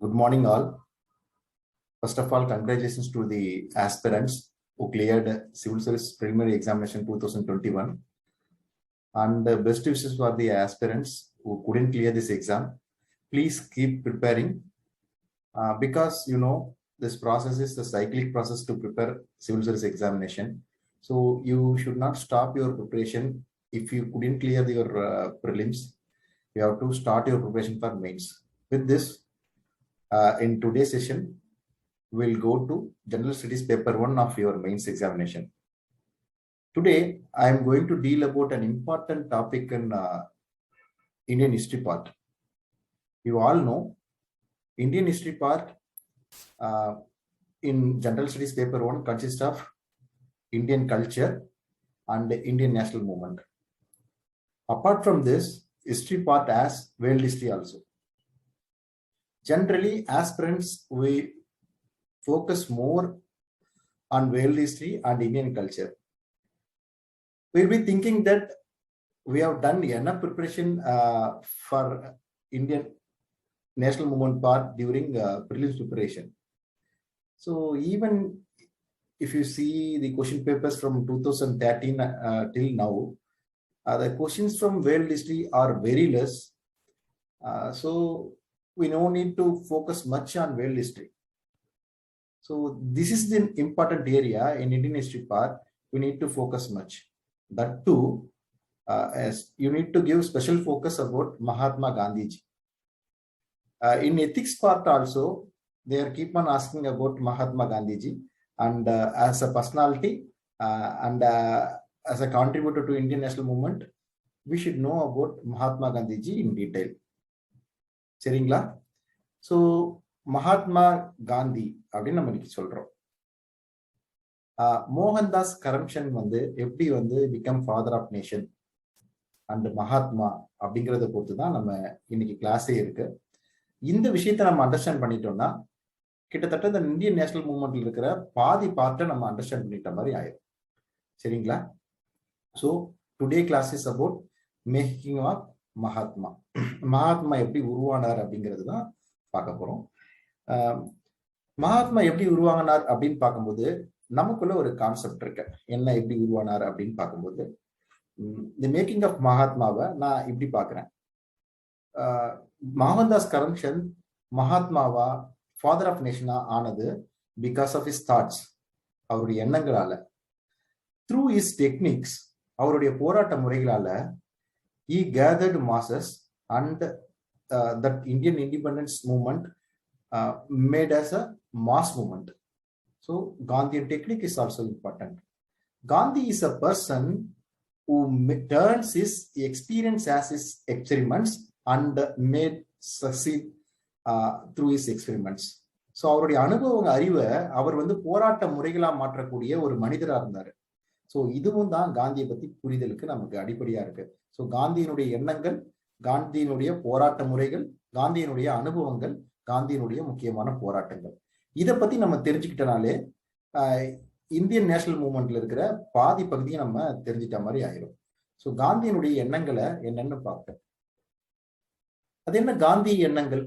Good morning, all. First of all, congratulations to the aspirants who cleared Civil Service Preliminary Examination 2021. And best wishes for the aspirants who couldn't clear this exam. Please keep preparing because this process is the cyclic process to prepare Civil Service Examination. So you should not stop your preparation. If you couldn't clear your prelims, you have to start your preparation for mains. With this, in today's session, we'll go to General Studies paper 1 of your mains examination. Today, I am going to deal about an important topic in Indian history part. You all know Indian history part in General Studies paper 1 consists of Indian culture and Indian national movement. Apart from this, history part has world history also. Generally, aspirants, we focus more on world history and Indian culture. We'll be thinking that we have done enough preparation for Indian national movement part during prelims preparation. So even if you see the question papers from 2013 till now, the questions from world history are very less. So we no need to focus much on world history. So this is the important area in Indian history part. We need to focus much. That too, as you need to give special focus about Mahatma Gandhi. In ethics part also, they are keep on asking about Mahatma Gandhi and as a personality and as a contributor to Indian national movement, we should know about Mahatma Gandhi in detail. சரிங்களா? So Mahatma Gandhi அப்படின்னு நம்ம இன்னைக்கு சொல்றோம். மோகன்தாஸ் கரம்சன் எப்படி become father of nation and Mahatma அப்படிங்கிறத பொறுத்து தான் நம்ம இன்னைக்கு கிளாஸே இருக்கு. இந்த விஷயத்த நம்ம அண்டர்ஸ்டாண்ட் பண்ணிட்டோம்னா கிட்டத்தட்ட இந்த இந்தியன் நேஷனல் மூவ்மெண்ட்ல இருக்கிற பாதி பார்ட்டை நம்ம அண்டர்ஸ்டாண்ட் பண்ணிட்ட மாதிரி ஆயிடும். சரிங்களா? So today class is about making of Mahatma. Mahatma எப்படி உருவானார் அப்படிங்கிறது தான் பார்க்க போறோம். மகாத்மா எப்படி உருவாங்கினார் அப்படின்னு பார்க்கும்போது நமக்குள்ள ஒரு கான்செப்ட் இருக்கு. என்ன எப்படி உருவானார் அப்படின்னு பார்க்கும்போது இந்த மேக்கிங் ஆஃப் மகாத்மாவை நான் இப்படி பார்க்கிறேன். மோகன்தாஸ் கரம்சன் மகாத்மாவா ஃபாதர் ஆஃப் நேஷனா ஆனது பிகாஸ் ஆஃப் ஹிஸ் தாட்ஸ், அவருடைய எண்ணங்களால. த்ரூ ஹிஸ் டெக்னிக்ஸ், அவருடைய போராட்ட முறைகளால he gathered masses and that Indian independence movement made as a mass movement. So Gandhian technique is also important. Gandhi is a person who turns his experience as his experiments and made succeed through his experiments. So அவருடைய அனுபவ அறிவை அவர் போராட்ட முறைகளா மாற்றக்கூடிய ஒரு மனிதரா இருந்தாரு. So இதுவும் தான் காந்தியை பத்தி புரிதலுக்கு நமக்கு அடிப்படையா இருக்கு. ஸோ காந்தியினுடைய எண்ணங்கள், காந்தியினுடைய போராட்ட முறைகள், காந்தியினுடைய அனுபவங்கள், காந்தியினுடைய முக்கியமான போராட்டங்கள், இதை பத்தி நம்ம தெரிஞ்சுக்கிட்டனாலே இந்தியன் நேஷனல் மூவ்மெண்ட்ல இருக்கிற பாதி பகுதியை நம்ம தெரிஞ்சிட்ட மாதிரி ஆயிரும். ஸோ காந்தியினுடைய எண்ணங்களை என்னன்னு பார்ப்போம். அது என்ன காந்தி எண்ணங்கள்?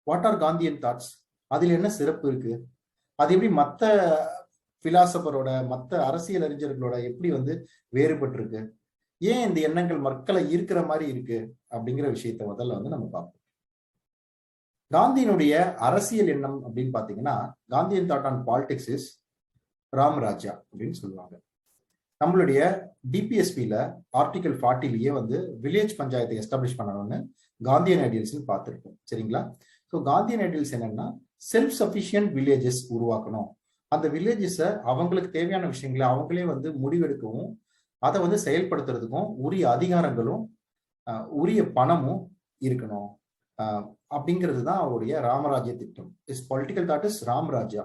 What are Gandhian thoughts? அதுல என்ன சிறப்பு இருக்கு? அது எப்படி மற்ற பிலாசபரோட, மற்ற அரசியல் அறிஞர்களோட எப்படி வேறுபட்டு இருக்கு? ஏன் இந்த எண்ணங்கள் மக்களை ஈர்க்கிற மாதிரி இருக்கு அப்படிங்கிற விஷயத்த முதல்ல நம்ம பார்ப்போம். காந்தியினுடைய அரசியல் எண்ணம் அப்படின்னு பாத்தீங்கன்னா, Gandhian thought on politics is Ramaraja அப்படின்னு சொல்லுவாங்க. நம்மளுடைய டிபிஎஸ்பியில ஆர்டிகல் 40லயே வில்லேஜ் பஞ்சாயத்தை எஸ்டாப்ளிஷ் பண்ணணும்னு காந்தியன் ஐடியல்ஸ் பார்த்திருக்கோம். சரிங்களா? ஸோ காந்தியன் ஐடியல்ஸ் என்னன்னா, செல்ஃப் சஃபிஷியன்ட் வில்லேஜஸ் உருவாக்கணும். அந்த வில்லேஜஸை அவங்களுக்கு தேவையான விஷயங்களை அவங்களே முடிவெடுக்கவும், அதை செயல்படுத்துறதுக்கும் உரிய அதிகாரங்களும் உரிய பணமும் இருக்கணும் அப்படிங்கிறது தான் அவருடைய ராமராஜ்ய திட்டம். Is political thought is Ramaraja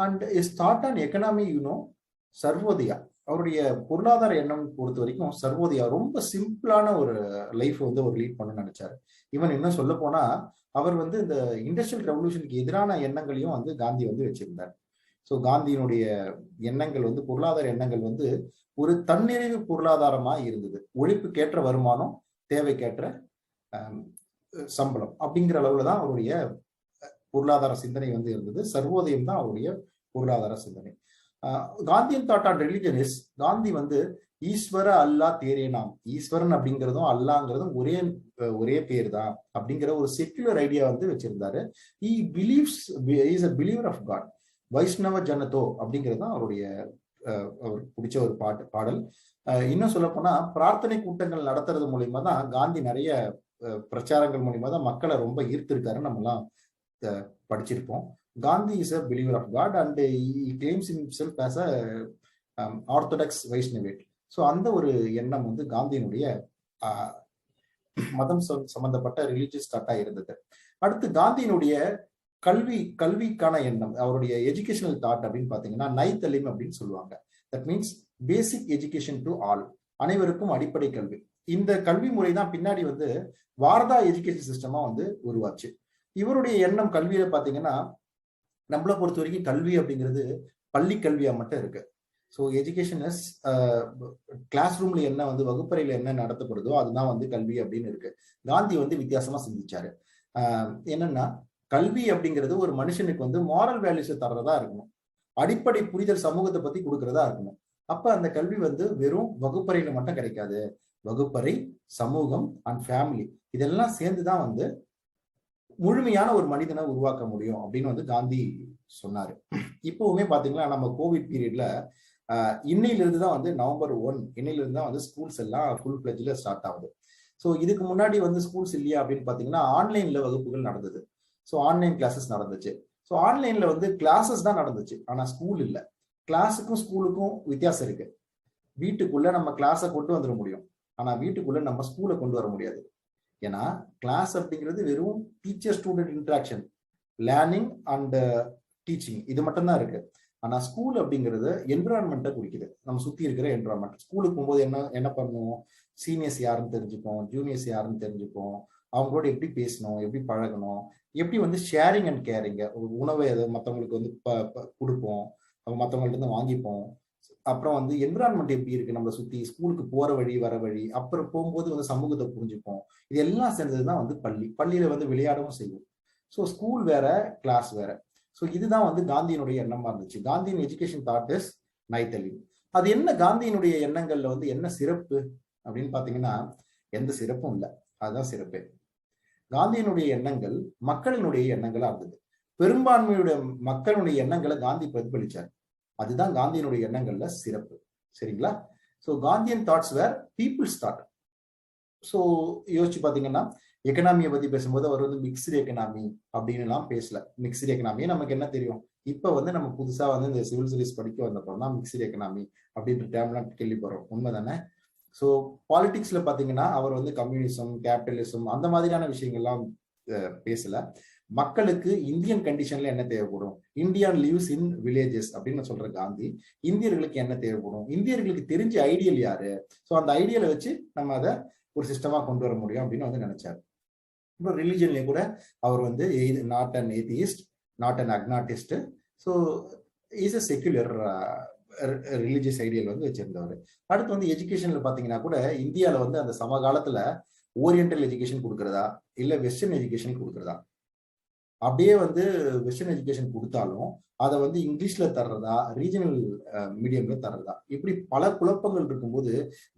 and is thought on economy Sarvodaya. அவருடைய பொருளாதார எண்ணம் பொறுத்த வரைக்கும் சர்வோதயா ரொம்ப சிம்பிளான ஒரு லைஃப் ஒரு லீட் பண்ண நினைச்சாரு. இவன் இன்னும் சொல்ல போனா அவர் இந்த இண்டஸ்ட்ரியல் ரெவல்யூஷனுக்கு எதிரான எண்ணங்களையும் காந்தி வச்சிருந்தார். ஸோ காந்தியினுடைய எண்ணங்கள் பொருளாதார எண்ணங்கள் ஒரு தன்னிறைவு பொருளாதாரமா இருந்தது. உழைப்புக்கேற்ற வருமானம், தேவைக்கேற்ற சம்பளம் அப்படிங்கிற அளவுல தான் அவருடைய பொருளாதார சிந்தனை வந்து இருந்தது. சர்வோதயம் தான் அவருடைய பொருளாதார சிந்தனை. Gandhian thought on religion is, Gandhi வந்து ஈஸ்வர அல்லா தேரே நாம், ஈஸ்வரன் அப்படிங்கிறதும் அல்லாங்கிறதும் ஒரே பேர் தான் அப்படிங்கிற ஒரு செக்குலர் ஐடியா வந்து வச்சிருந்தாரு. he believes is a believer of God. வைஷ்ணவ ஜனதோ அப்படிங்கிறது தான் அவருடைய அவர் பிடிச்ச ஒரு பாடல். இன்னும் சொல்ல போனா பிரார்த்தனை கூட்டங்கள் நடத்துறது மூலியமா தான் காந்தி நிறைய பிரச்சாரங்கள் மூலியமா தான் மக்களை ரொம்ப ஈர்த்திருக்காருன்னு நம்ம எல்லாம் படிச்சிருப்போம். Gandhi is a believer of god and he claims himself as a orthodox Vaishnavite. So அந்த ஒரு எண்ணம் வந்து காந்தியினுடைய மதம் சம்பந்தப்பட்ட ரிலீஜியஸ் தாட்டா இருந்தது. அடுத்து காந்தியினுடைய கல்விக்கான எண்ணம், அவருடைய எஜுகேஷனல் தாட் அப்படின்னு பாத்தீங்கன்னா நைத்தலிம் அப்படின்னு சொல்லுவாங்க. That means basic education to all, அனைவருக்கும் அடிப்படை கல்வி. இந்த கல்வி முறை தான் பின்னாடி வந்து வாரதா எஜுகேஷன் சிஸ்டமா வந்து உருவாச்சு. இவருடைய எண்ணம் கல்வியில பாத்தீங்கன்னா நம்மளை பொறுத்த வரைக்கும் கல்வி அப்படிங்கிறது பள்ளி கல்வியா மட்டும் இருக்கு. ஸோ எஜுகேஷன் இஸ் கிளாஸ் ரூம்ல என்ன வந்து வகுப்பறையில என்ன நடத்தப்படுதோ அதுதான் வந்து கல்வி அப்படின்னு இருக்கு. காந்தி வந்து வித்தியாசமா சிந்திச்சாரு. என்னன்னா கல்வி அப்படிங்கிறது ஒரு மனுஷனுக்கு வந்து மாரல் வேல்யூஸை தர்றதா இருக்கணும், அடிப்படை புரிதல் சமூகத்தை பத்தி கொடுக்கறதா இருக்கணும். அப்ப அந்த கல்வி வந்து வெறும் வகுப்பறையில மட்டும் கிடைக்காது. வகுப்பறை, சமூகம் அண்ட் ஃபேமிலி இதெல்லாம் சேர்ந்துதான் வந்து முழுமையான ஒரு மனிதனை உருவாக்க முடியும் அப்படின்னு வந்து காந்தி சொன்னாரு. இப்பவுமே பாத்தீங்கன்னா நம்ம கோவிட் பீரியட்ல இன்னையிலிருந்து தான் வந்து November 1 இன்னையிலிருந்து தான் வந்து ஸ்கூல்ஸ் எல்லாம் ஃபுல் பிளட்ஜ்ல ஸ்டார்ட் ஆகுது. ஸோ இதுக்கு முன்னாடி வந்து ஸ்கூல்ஸ் இல்லையா அப்படின்னு பாத்தீங்கன்னா ஆன்லைன்ல வகுப்புகள் நடந்தது. ஸோ ஆன்லைன் கிளாஸஸ் நடந்துச்சு. ஸோ ஆன்லைன்ல வந்து கிளாஸஸ் தான் நடந்துச்சு, ஆனா ஸ்கூல் இல்லை. கிளாஸுக்கும் ஸ்கூலுக்கும் வித்தியாசம் இருக்கு. வீட்டுக்குள்ள நம்ம கிளாஸை கொண்டு வந்துட முடியும், ஆனா வீட்டுக்குள்ள நம்ம ஸ்கூலை கொண்டு வர முடியாது. ஏன்னா கிளாஸ் அப்படிங்கிறது வெறும் teacher student interaction, learning and teaching, இது மட்டும்தான் இருக்கு. ஆனா ஸ்கூல் அப்படிங்கிறது என்விரான்மெண்ட்டை குறிக்குது, நம்ம சுத்தி இருக்கிற என்விரான்மெண்ட். ஸ்கூலுக்கு போகும்போது என்ன பண்ணுவோம், சீனியர்ஸ் யாருன்னு தெரிஞ்சுப்போம், ஜூனியர்ஸ் யாருன்னு தெரிஞ்சுப்போம், அவங்களோட எப்படி பேசணும், எப்படி பழகணும், எப்படி வந்து ஷேரிங் அண்ட் கேரிங், உணவை மற்றவங்களுக்கு வந்து கொடுப்போம், மற்றவங்கள்ட்ட இருந்து வாங்கிப்போம். அப்புறம் வந்து என்விரான்மெண்ட் எப்படி இருக்கு நம்மளை சுத்தி, ஸ்கூலுக்கு போற வழி வர வழி, அப்புறம் போகும்போது வந்து சமூகத்தை புரிஞ்சுப்போம். இது எல்லாம் சேர்ந்ததுதான் வந்து பள்ளியில வந்து விளையாடவும் செய்யும். ஸோ ஸ்கூல் வேற, கிளாஸ் வேற. ஸோ இதுதான் வந்து காந்தியினுடைய எண்ணமா இருந்துச்சு. காந்தியின் எஜுகேஷன் தாட் இஸ் நைத்தலிம். அது என்ன காந்தியினுடைய எண்ணங்கள்ல வந்து என்ன சிறப்பு அப்படின்னு பாத்தீங்கன்னா எந்த சிறப்பும் இல்லை, அதுதான் சிறப்பே. காந்தியினுடைய எண்ணங்கள் மக்களினுடைய எண்ணங்களா இருந்தது. பெரும்பான்மையுடைய மக்களுடைய எண்ணங்களை காந்தி பிரதிபலிச்சார். அதுதான் காந்தியினுடைய எண்ணங்கள்ல சிறப்பு. சரிங்களா? ஸோ காந்தியன் தாட்ஸ் வேர் பீப்புள்ஸ் தாட். ஸோ யோசிச்சு பாத்தீங்கன்னா எக்கனாமியை பத்தி பேசும்போது அவர் வந்து மிக்ஸ்டு எக்கனாமி அப்படின்னு எல்லாம் பேசல. மிக்ஸ்டு எக்கனாமி நமக்கு என்ன தெரியும், இப்ப வந்து நம்ம புதுசா வந்து இந்த சிவில் சர்வீஸ் படிக்க வந்தப்போ தான் மிக்ஸ்டு எக்கனாமி அப்படின்ற டேம்லாம் கேள்விப்படுறோம். உண்மைதானே? ஸோ பாலிடிக்ஸ்ல பாத்தீங்கன்னா அவர் வந்து கம்யூனிசம், கேபிட்டலிசம் அந்த மாதிரியான விஷயங்கள்லாம் பேசல. மக்களுக்கு இந்தியன் கண்டிஷன்ல என்ன தேவைப்படும், இந்தியன் லிவ்ஸ் இன் வில்லேஜஸ் அப்படின்னு சொல்ற காந்தி இந்தியர்களுக்கு என்ன தேவைப்படும், இந்தியர்களுக்கு தெரிஞ்ச ஐடியல் யாரு, ஸோ அந்த ஐடியலை வச்சு நம்ம அதை ஒரு சிஸ்டமா கொண்டு வர முடியும் அப்படின்னு வந்து நினைச்சாரு. இப்போ ரிலிஜன்லயே கூட அவர் வந்து not an atheist, not an agnostic. So is a secular religious ideal வந்து வச்சிருந்தவர். அடுத்து வந்து எஜுகேஷன்ல பாத்தீங்கன்னா கூட இந்தியாவில வந்து அந்த சமகாலத்துல ஓரியன்டல் எஜுகேஷன் கொடுக்கறதா இல்ல வெஸ்டர்ன் எஜுகேஷன் கொடுக்கறதா, அப்படியே வந்து வெஸ்டர்ன் எஜுகேஷன் கொடுத்தாலும் அதை வந்து இங்கிலீஷ்ல தர்றதா, ரீஜனல் மீடியம்ல தர்றதா, இப்படி பல குழப்பங்கள் இருக்கும்போது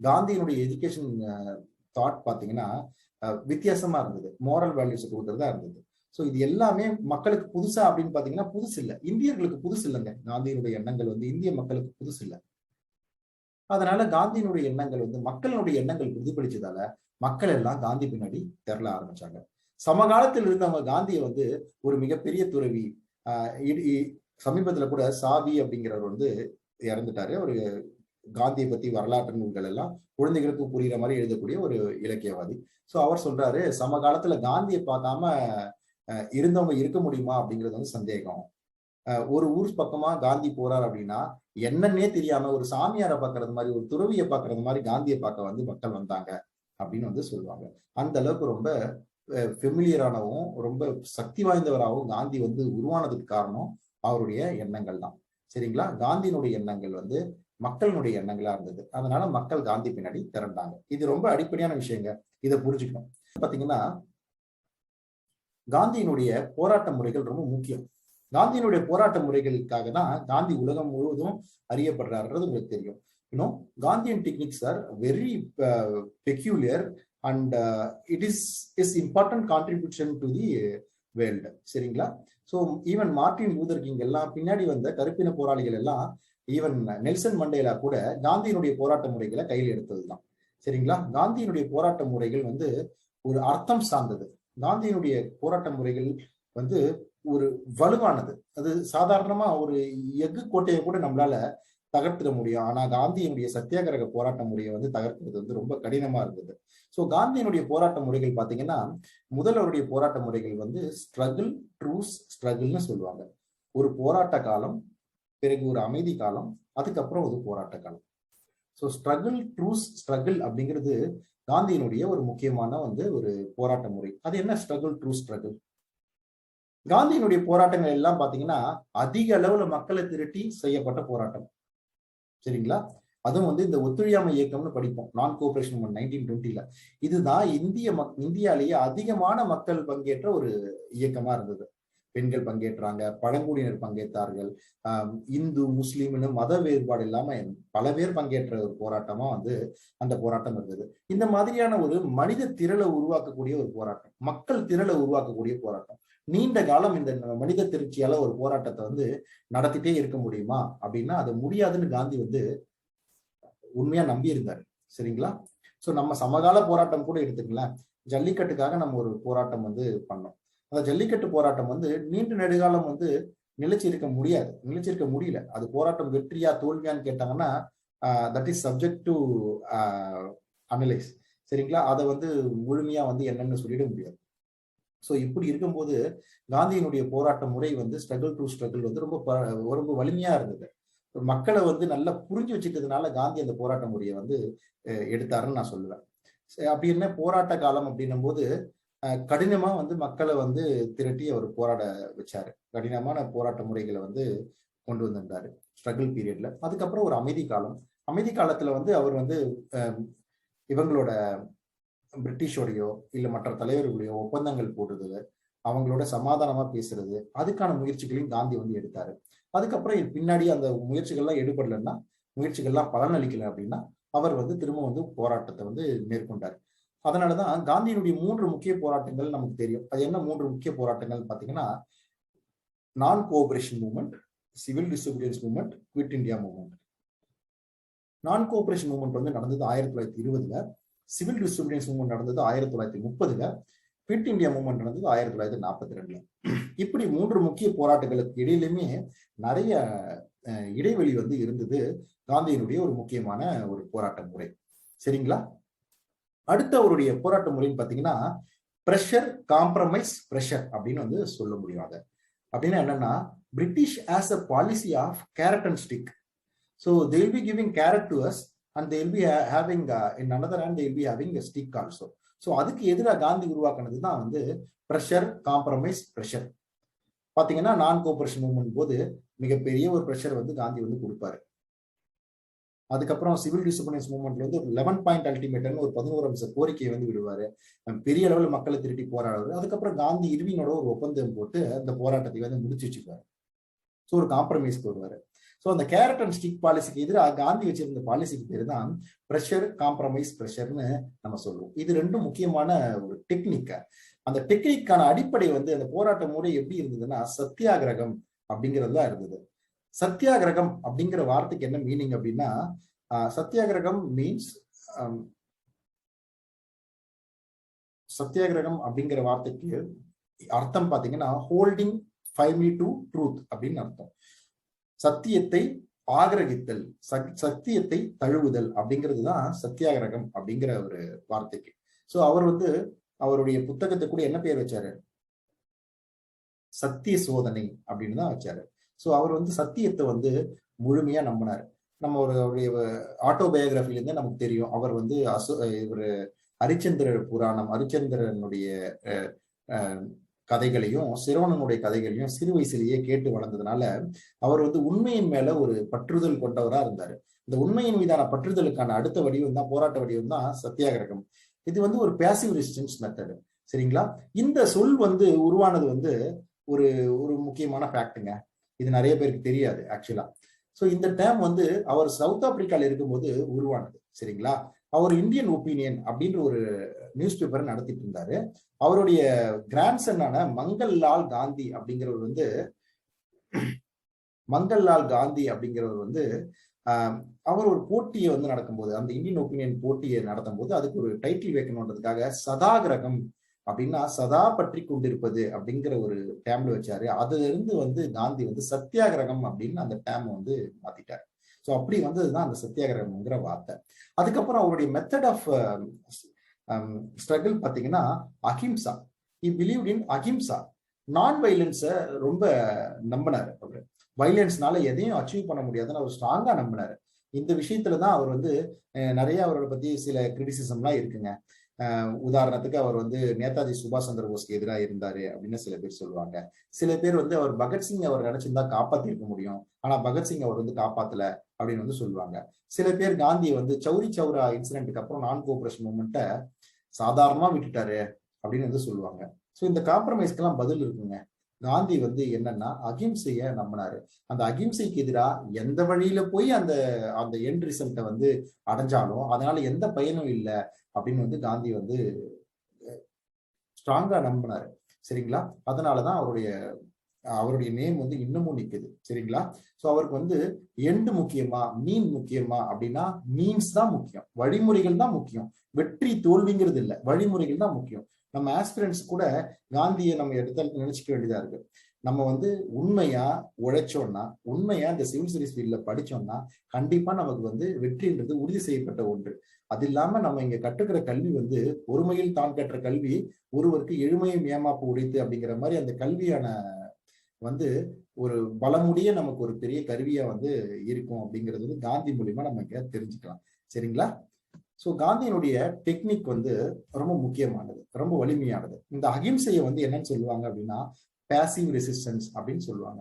காந்தியினுடைய எஜுகேஷன் தாட் பாத்தீங்கன்னா வித்தியாசமா இருந்தது. மோரல் வேல்யூஸ் கொடுக்கறதா இருந்தது. ஸோ இது எல்லாமே மக்களுக்கு புதுசா அப்படின்னு பாத்தீங்கன்னா புதுசு இல்லை, இந்தியர்களுக்கு புதுசு இல்லைங்க. காந்தியினுடைய எண்ணங்கள் வந்து இந்திய மக்களுக்கு புதுசு இல்லை. அதனால காந்தியினுடைய எண்ணங்கள் வந்து மக்களுடைய எண்ணங்கள் பிரதிபலிச்சதால மக்கள் எல்லாம் காந்தி பின்னாடி தெரல ஆரம்பிச்சாங்க. சமகாலத்தில் இருந்தவங்க காந்தியை வந்து ஒரு மிகப்பெரிய துறவி, சமீபத்துல கூட சாவி அப்படிங்கிறவர் வந்து இறந்துட்டாரு. ஒரு காந்தியை பத்தி வரலாற்று நூல்கள் எல்லாம் குழந்தைகளுக்கு புரியுற மாதிரி எழுதக்கூடிய ஒரு இலக்கியவாதி. ஸோ அவர் சொல்றாரு, சமகாலத்துல காந்தியை பார்க்காம இருந்தவங்க இருக்க முடியுமா அப்படிங்கிறது வந்து சந்தேகம். ஒரு ஊர் பக்கமா காந்தி போறார் அப்படின்னா என்னன்னே தெரியாம ஒரு சாமியாரை பாக்குறது மாதிரி, ஒரு துறவியை பாக்குறது மாதிரி காந்தியை பார்க்க வந்து மக்கள் வந்தாங்க அப்படின்னு வந்து சொல்லுவாங்க. அந்த அளவுக்கு ரொம்ப ஃபெமிலியரானவும் ரொம்ப சக்தி வாய்ந்தவராகவும் காந்தி வந்து உருவானதுக்கு காரணம் அவருடைய எண்ணங்கள் தான். சரிங்களா? காந்தியினுடைய எண்ணங்கள் வந்து மக்களினுடைய எண்ணங்களா இருந்தது. அதனால மக்கள் காந்தி பின்னாடி திரண்டாங்க. இது ரொம்ப அடிப்படையான விஷயங்க, இதை புரிஞ்சுக்கணும். பாத்தீங்கன்னா காந்தியினுடைய போராட்ட முறைகள் ரொம்ப முக்கியம். காந்தியினுடைய போராட்ட முறைகளுக்காக தான் காந்தி உலகம் முழுவதும் அறியப்படுறாருன்றது உங்களுக்கு தெரியும். You know, Gandhian techniques are very peculiar and it is important contribution to the world. சரிங்களா? So even Martin Luther King எல்லாம், பின்னாடி வந்த கருப்பின போராளிகள் எல்லாம், ஈவன் நெல்சன் மண்டேலா கூட காந்தியினுடைய போராட்ட முறைகளை கையில் எடுத்ததுதான். சரிங்களா? காந்தியினுடைய போராட்ட முறைகள் வந்து ஒரு அர்த்தம் சார்ந்தது. காந்தியினுடைய போராட்ட முறைகள் வந்து ஒரு வலுவானது. அது சாதாரணமா ஒரு எஃகு கோட்டையை கூட நம்மளால தகர்த்திட முடியும். ஆனா காந்தியினுடைய சத்தியாகிரக போராட்ட முறையை வந்து தகர்க்கிறது வந்து ரொம்ப கடினமா இருந்தது. ஸோ காந்தியினுடைய போராட்ட முறைகள் பாத்தீங்கன்னா, முதல்வருடைய போராட்ட முறைகள் வந்து ஸ்ட்ரகிள், ட்ரூஸ், ஸ்ட்ரகிள்னு சொல்லுவாங்க. ஒரு போராட்ட காலம், பிறகு ஒரு அமைதி காலம், அதுக்கப்புறம் ஒரு போராட்ட காலம். ஸோ ஸ்ட்ரகிள், ட்ரூஸ், ஸ்ட்ரகிள் அப்படிங்கிறது காந்தியினுடைய ஒரு முக்கியமான வந்து ஒரு போராட்ட முறை. அது என்ன ஸ்ட்ரகிள், ட்ரூஸ், ஸ்ட்ரகிள்? காந்தியினுடைய போராட்டங்கள் எல்லாம் பாத்தீங்கன்னா அதிக அளவுல மக்களை திரட்டி செய்யப்பட்ட போராட்டம். சரிங்களா? அதுவும் வந்து இந்த ஒத்துழையாமை இயக்கம்னு படிப்போம், நான் கோஆபரேஷன் மூவ்மெண்ட் 1920ல. இதுதான் இந்தியாலேயே அதிகமான மக்கள் பங்கேற்ற ஒரு இயக்கமா இருந்தது. பெண்கள் பங்கேற்றாங்க, பழங்குடியினர் பங்கேற்றார்கள், இந்து முஸ்லீம்னு மத வேறுபாடு இல்லாம பல பேர் பங்கேற்ற ஒரு போராட்டமா வந்து அந்த போராட்டம் இருந்தது. இந்த மாதிரியான ஒரு மனித திரளை உருவாக்கக்கூடிய ஒரு போராட்டம், மக்கள் திரளை உருவாக்கக்கூடிய போராட்டம். நீண்ட காலம் இந்த மனித திருச்சியால ஒரு போராட்டத்தை வந்து நடத்திட்டே இருக்க முடியுமா அப்படின்னா அது முடியாதுன்னு காந்தி வந்து உண்மையா நம்பி இருந்தாரு. சரிங்களா? சோ நம்ம சமகால போராட்டம் கூட எடுத்துக்கலாம். ஜல்லிக்கட்டுக்காக நம்ம ஒரு போராட்டம் வந்து பண்ணோம். அந்த ஜல்லிக்கட்டு போராட்டம் வந்து நீண்ட நெடுகாலம் வந்து நிலைச்சிருக்க முடியல. அது போராட்டம் வெற்றியா தோல்வியான்னு கேட்டாங்கன்னா that is subject to analyse. சரிங்களா? அதை வந்து முழுமையா வந்து என்னன்னு சொல்லிட முடியாது. ஸோ இப்படி இருக்கும்போது காந்தியினுடைய போராட்ட முறை வந்து ஸ்ட்ரகிள் டு ஸ்ட்ரகிள் வந்து ரொம்ப வலிமையா இருந்தது. மக்களை வந்து நல்லா புரிஞ்சு வச்சுக்கிறதுனால காந்தி அந்த போராட்ட முறையை வந்து எடுத்தாருன்னு நான் சொல்லுவேன். அப்படி என்ன போராட்ட காலம் அப்படின்னும் போது கடினமா வந்து மக்களை வந்து திரட்டி அவர் போராட வச்சாரு. கடினமான போராட்ட முறைகளை வந்து கொண்டு வந்திருந்தாரு ஸ்ட்ரகிள் பீரியட்ல. அதுக்கப்புறம் ஒரு அமைதி காலம். அமைதி காலத்துல வந்து அவர் வந்து இவங்களோட பிரிட்டிஷோடையோ இல்ல மற்ற தலைவர்களையோ ஒப்பந்தங்கள் போடுறது, அவங்களோட சமாதானமா பேசுறது, அதுக்கான முயற்சிகளையும் காந்தி வந்து எடுத்தாரு. அதுக்கப்புறம் பின்னாடி அந்த முயற்சிகள்லாம் எடுபடலைன்னா, முயற்சிகள்லாம் பலனளிக்கல அப்படின்னா அவர் வந்து திரும்ப வந்து போராட்டத்தை வந்து மேற்கொண்டார். அதனாலதான் காந்தியினுடைய 3 முக்கிய போராட்டங்கள் நமக்கு தெரியும். அது என்ன 3 முக்கிய போராட்டங்கள் பாத்தீங்கன்னா, நான் cooperation movement, civil disobedience movement, quit India movement. நான் கோஆபரேஷன் மூவ்மெண்ட் வந்து நடந்தது 1920ல, சிவில் டிசோபீடியன்ஸ் மூவ்மெண்ட் நடந்தது 1930ல, குவிட் இந்தியா மூவ்மெண்ட் நடந்தது 1942ல. இப்படி 3 முக்கிய போராட்டங்களுக்கு இடையிலுமே நிறைய இடைவெளி வந்து இருந்தது காந்தியினுடைய ஒரு முக்கியமான ஒரு போராட்ட முறை. சரிங்களா? அடுத்த அவருடைய போராட்ட முறைன்னு பாத்தீங்கன்னா பிரஷர், காம்ப்ரமைஸ், பிரஷர் அப்படின்னு வந்து சொல்ல முடியும். அதை அப்படின்னா என்னன்னா, British as a policy of carrot and stick. So they will be giving carrot to us and they will be having in another hand they will be having a stick also. So அதுக்கு எதிராக காந்தி உருவாக்குனது தான் வந்து pressure, compromise, pressure. பாத்தீங்கன்னா நான் cooperation movement போது மிகப்பெரிய ஒரு பிரஷர் வந்து காந்தி வந்து கொடுப்பாரு. அதுக்கப்புறம் சிவில் டிசோபீடியன்ஸ் மூவ்மெண்ட்ல வந்து ஒரு 11 பாயிண்ட் அல்டிமேட்டம்னு ஒரு 11 அம்ச கோரிக்கையை வந்து விடுவாரு. பெரிய அளவில் மக்களை திருட்டி போராடுவாரு. அதுக்கப்புறம் காந்தி இர்வினோட ஒரு ஒப்பந்தம் போட்டு அந்த போராட்டத்தை வந்து முடிச்சு வச்சுக்குவாரு. ஸோ ஒரு காம்ப்ரமைஸ்க்கு வருவாரு. ஸோ அந்த கேரட் அண்ட் ஸ்டிக் பாலிசிக்கு எதிராக காந்தி வச்சிருந்த பாலிசிக்கு பேர் தான் பிரஷர், காம்ப்ரமைஸ், பிரஷர்னு நம்ம சொல்லுவோம். இது ரெண்டும் முக்கியமான ஒரு டெக்னிக். அந்த டெக்னிக்கான அடிப்படை வந்து அந்த போராட்ட முறை எப்படி இருந்ததுன்னா சத்தியாகிரகம் அப்படிங்கிறது தான் இருந்தது. சத்தியாகிரகம் அப்படிங்கிற வார்த்தைக்கு என்ன மீனிங் அப்படின்னா, சத்தியாகிரகம் மீன்ஸ் சத்தியாகிரகம் அப்படிங்கிற வார்த்தைக்கு அர்த்தம் பாத்தீங்கன்னா ஹோல்டிங் ஃபைர்லி டு ட்ரூத் அப்படின்னு அர்த்தம். சத்தியத்தை ஆகிரகித்தல், சத்தியத்தை தழுவுதல் அப்படிங்கிறது தான் சத்தியாகிரகம் அப்படிங்கிற ஒரு வார்த்தைக்கு. ஸோ அவர் வந்து அவருடைய புத்தகத்தை கூட என்ன பேர் வச்சாரு, சத்திய சோதனை அப்படின்னு தான் வச்சாரு. ஸோ அவர் வந்து சத்தியத்தை வந்து முழுமையா நம்பினார். நம்ம அவருடைய ஆட்டோபயோகிராஃபில இருந்து நமக்கு தெரியும், அவர் வந்து ஒரு ஹரிச்சந்திர புராணம், ஹரிச்சந்திரனுடைய கதைகளையும் சிரவணனுடைய கதைகளையும் சிறு வயசுலேயே கேட்டு வளர்ந்ததுனால அவர் வந்து உண்மையின் மேல ஒரு பற்றுதல் கொண்டவரா இருந்தாரு. இந்த உண்மையின் மீதான பற்றுதலுக்கான அடுத்த வடிவம் தான், போராட்ட வடிவம் தான் சத்தியாகிரகம். இது வந்து ஒரு பேசிவ் ரெசிஸ்டன்ஸ் மெத்தடு. சரிங்களா? இந்த சொல் வந்து உருவானது வந்து ஒரு ஒரு முக்கியமான ஃபேக்டுங்க. இது நிறைய பேருக்கு தெரியாது ஆக்சுவலா. ஸோ இந்த டேர்ம் வந்து அவர் சவுத் ஆப்பிரிக்கால இருக்கும்போது உருவானது. சரிங்களா? அவர் இந்தியன் ஒப்பீனியன் அப்படின்ற ஒரு நியூஸ் பேப்பர் நடத்திட்டு இருந்தாரு. அவருடைய கிராண்ட்சன்னான மங்கள்லால் காந்தி அப்படிங்கிறவர் வந்து அவர் ஒரு போட்டியை வந்து நடக்கும்போது, அந்த இந்தியன் ஒப்பீனியன் போட்டியை நடத்தும் போது அதுக்கு ஒரு டைட்டில் வைக்கணுன்றதுக்காக சதாகிரகம் அப்படின்னா சதா பற்றி கொண்டிருப்பது அப்படிங்கிற ஒரு டேம்ல வச்சாரு. அதுல இருந்து வந்து காந்தி வந்து சத்தியாகிரகம் அப்படின்னு அந்த டேம் வந்து மாத்திட்டாரு. ஸோ அப்படி வந்ததுதான் அந்த சத்தியாகிரகம்ங்கிற வார்த்தை. அதுக்கப்புறம் அவருடைய மெத்தட் ஆஃப் ஸ்ட்ரகிள் பார்த்தீங்கன்னா அஹிம்சா. ஹி பிலீவ்ட் இன் அஹிம்சா. நான் வைலன்ஸை ரொம்ப நம்பினாரு. அவரு வைலன்ஸ்னால எதையும் அச்சீவ் பண்ண முடியாதுன்னு அவர் ஸ்ட்ராங்கா நம்பினாரு. இந்த விஷயத்துலதான் அவர் வந்து நிறைய அவரோட பத்தி சில கிரிட்டிசிசம்லாம் இருக்குங்க. உதாரணத்துக்கு அவர் வந்து நேதாஜி சுபாஷ் சந்திர போஸ்க்கு எதிராக இருந்தாரு அப்படின்னு சில பேர் சொல்லுவாங்க. சில பேர் வந்து அவர் பகத்சிங் அவர் நினைச்சிருந்தா காப்பாத்தி இருக்க முடியும், ஆனா பகத்சிங் அவர் வந்து காப்பாத்தல அப்படின்னு வந்து சொல்லுவாங்க. சில பேர் காந்தியை வந்து சௌரி சௌரா இன்சிடென்ட்டுக்கு அப்புறம் நான் கோஆபரேஷன் மூவ்மெண்ட்டை சாதாரணமா விட்டுட்டாரு அப்படின்னு வந்து சொல்லுவாங்க. ஸோ இந்த காம்ப்ரமைஸ்க்கெல்லாம் பதில் இருக்குங்க. காந்தி வந்து என்னன்னா அகிம்சைய நம்பினாரு. அந்த அகிம்சைக்கு எதிராக எந்த வழியில போய் அந்த அந்த எண்ட் ரிசல்ட்டை வந்து அடைஞ்சாலும் அதனால எந்த பயனும் இல்லை அப்படின்னு வந்து காந்தி வந்து ஸ்ட்ராங்கா நம்பினாரு. சரிங்களா? அதனாலதான் அவருடைய நேம் வந்து இன்னமும் நிக்குது. சரிங்களா? சோ அவருக்கு வந்து எண்டு முக்கியமா மீன் முக்கியமா அப்படின்னா மீன்ஸ் தான் முக்கியம், வழிமுறைகள் தான் முக்கியம். வெற்றி தோல்விங்கிறது இல்லை, வழிமுறைகள் தான் முக்கியம். நம்ம ஆஸ்பிரன்ஸ் கூட காந்தியை நம்ம இடத்துல நினைச்சுக்க வேண்டியதா இருக்கு. நம்ம வந்து உண்மையா உழைச்சோம்னா, உண்மையா இந்த சிவில் சர்வீஸ் ஃபீல்ட்ல படிச்சோம்னா கண்டிப்பா நமக்கு வந்து வெற்றின்றது உறுதி செய்யப்பட்ட ஒன்று. அது இல்லாம நம்ம இங்க கற்றுக்கிற கல்வி வந்து ஒருமையில் தான் கற்ற கல்வி ஒருவருக்கு எழுமையும் ஏமாப்பு உடைத்து அப்படிங்கிற மாதிரி அந்த கல்வியான வந்து ஒரு பலமுடைய நமக்கு ஒரு பெரிய கருவியா வந்து இருக்கும் அப்படிங்கிறது வந்து காந்தி மூலியமா நம்ம இங்க தெரிஞ்சுக்கலாம். சரிங்களா? ஸோ காந்தியினுடைய டெக்னிக் வந்து ரொம்ப முக்கியமானது, ரொம்ப வலிமையானது. இந்த அகிம்சையை வந்து என்னன்னு சொல்லுவாங்க அப்படின்னா பேசிவ் ரெசிஸ்டன்ஸ் அப்படின்னு சொல்லுவாங்க.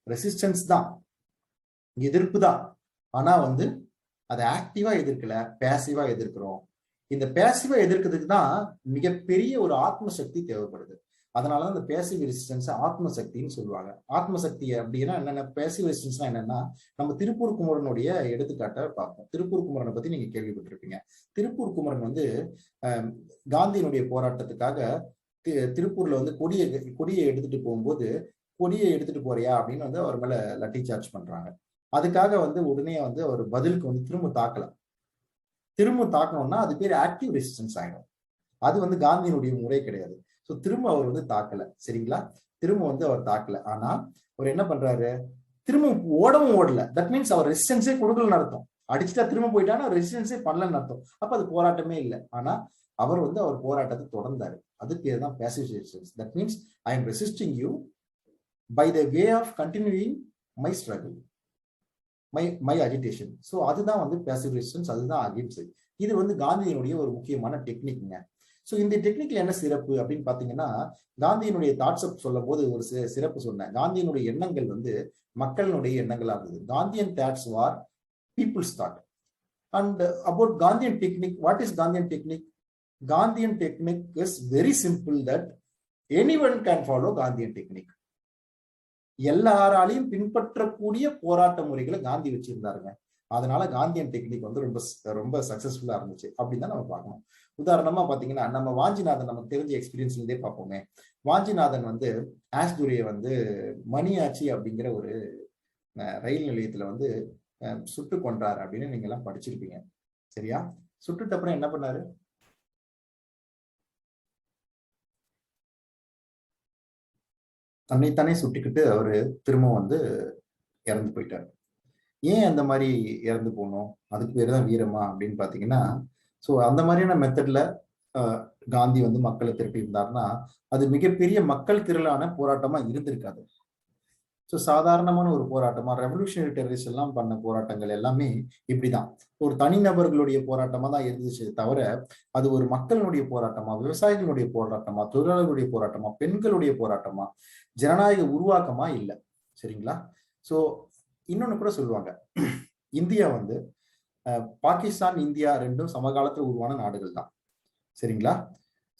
ரெசிஸ்டன்ஸ் தான், எதிர்ப்பு தான், ஆனா வந்து அதை ஆக்டிவா எதிர்க்கல, பேசிவா எதிர்க்கிறோம். இந்த பேசிவா எதிர்க்கிறதுக்கு தான் மிகப்பெரிய ஒரு ஆத்ம சக்தி தேவைப்படுது. அதனாலதான் இந்த பேசிவ் ரெசிஸ்டன்ஸ் ஆத்ம சக்தின்னு சொல்லுவாங்க. ஆத்ம சக்தி அப்படின்னா என்னென்ன, பேசிவ் ரெசிஸ்டன்ஸ்னா என்னன்னா, நம்ம திருப்பூர் குமரனுடைய எடுத்துக்காட்டை பார்ப்போம். திருப்பூர் குமரனை பத்தி நீங்க கேள்விப்பட்டிருப்பீங்க. திருப்பூர் குமரன் வந்து காந்தியினுடைய போராட்டத்துக்காக திருப்பூர்ல வந்து கொடியை எடுத்துட்டு போகும்போது, கொடியை எடுத்துட்டு போறியா அப்படின்னு வந்து அவர் மேல லட்டி சார்ஜ் பண்றாங்க. அதுக்காக வந்து உடனே வந்து அவர் பதிலுக்கு வந்து திரும்ப தாக்கணும்னா அது பேர் ஆக்டிவ் ரெசிஸ்டன்ஸ் ஆயிடும். அது வந்து காந்தியினுடைய முறை கிடையாது. ஸோ திரும்ப அவர் வந்து தாக்கல. சரிங்களா? திரும்ப வந்து அவர் தாக்கல. ஆனா அவர் என்ன பண்றாரு, திரும்ப ஓடவும் ஓடல. தட் மீன்ஸ் அவர் ரெசிஸ்டன்ஸே கொடுக்கலன்னு அர்த்தம். அடிச்சுட்டா திரும்ப போயிட்டானா ரெசிஸ்டன்ஸே பண்ணலன்னு அர்த்தம். அப்ப அது போராட்டமே இல்லை. ஆனா அவர் வந்து அவர் போராட்டத்தை தொடர்ந்தாரு. அது பேர் தான் passive resistance. That means I am resisting you by the way of continuing my struggle, my agitation. So அதுதான் வந்து பேசிவ் ரெசிஸ்டன்ஸ், அதுதான் அகிம்சை. இது வந்து காந்தியினுடைய ஒரு முக்கியமான டெக்னிக்ங்க. ஸோ இந்த டெக்னிக்ல என்ன சிறப்பு அப்படின்னு பாத்தீங்கன்னா, காந்தியினுடைய தாட்ஸ் சொல்லும் போது ஒரு சிறப்பு சொன்னேன். காந்தியினுடைய எண்ணங்கள் வந்து மக்களினுடைய எண்ணங்களா இருந்தது. Gandhian thoughts were people's thought. And about Gandhian technique, what is Gandhian technique? Gandhian technique is very simple, that anyone can follow Gandhian technique. எல்லாராலையும் பின்பற்றக்கூடிய போராட்ட முறைகளை காந்தி வச்சிருந்தாருங்க. அதனால காந்தியன் டெக்னிக் வந்து ரொம்ப ரொம்ப சக்சஸ்ஃபுல்லா இருந்துச்சு அப்படின்னு தான் நம்ம பார்க்கணும். உதாரணமா பாத்தீங்கன்னா, நம்ம வாஞ்சிநாதன் நமக்கு தெரிஞ்ச எக்ஸ்பீரியன்ஸ்ல இருந்தே பார்ப்போமே. வாஞ்சிநாதன் வந்து ஆஸ்துரையை வந்து மணியாச்சி அப்படிங்கிற ஒரு ரயில் நிலையத்துல வந்து சுட்டு கொன்றாரு அப்படின்னு நீங்க எல்லாம் படிச்சிருப்பீங்க. சரியா? சுட்டுட்ட அப்புறம் என்ன பண்ணாரு? தன்னைத்தானே சுட்டுக்கிட்டு அவரு திரும்ப வந்து இறந்து போயிட்டாரு. ஏன் அந்த மாதிரி இறந்து போகணும்? அதுக்கு பேர் தான் வீரமா அப்படின்னு பாத்தீங்கன்னா, ஸோ அந்த மாதிரியான மெத்தட்ல காந்தி வந்து மக்களை திரட்டி இருந்தாருன்னா அது மிகப்பெரிய மக்கள் திரளான போராட்டமா இருந்திருக்காது. ஸோ சாதாரணமான ஒரு போராட்டமா, ரெவல்யூஷனரி டெரரிஸ்ட் எல்லாம் பண்ண போராட்டங்கள் எல்லாமே இப்படிதான் ஒரு தனிநபர்களுடைய போராட்டமா தான் இருந்துச்சு தவிர, அது ஒரு மக்களுடைய போராட்டமா, விவசாயிகளுடைய போராட்டமா, தொழிலாளர்களுடைய போராட்டமா, பெண்களுடைய போராட்டமா, ஜனநாயக உருவாக்கமா இல்லை. சரிங்களா? ஸோ இன்னொன்னு கூட சொல்லுவாங்க, இந்தியா வந்து பாகிஸ்தான், இந்தியா ரெண்டும் சமகாலத்தில் உருவான நாடுகள் தான். சரிங்களா?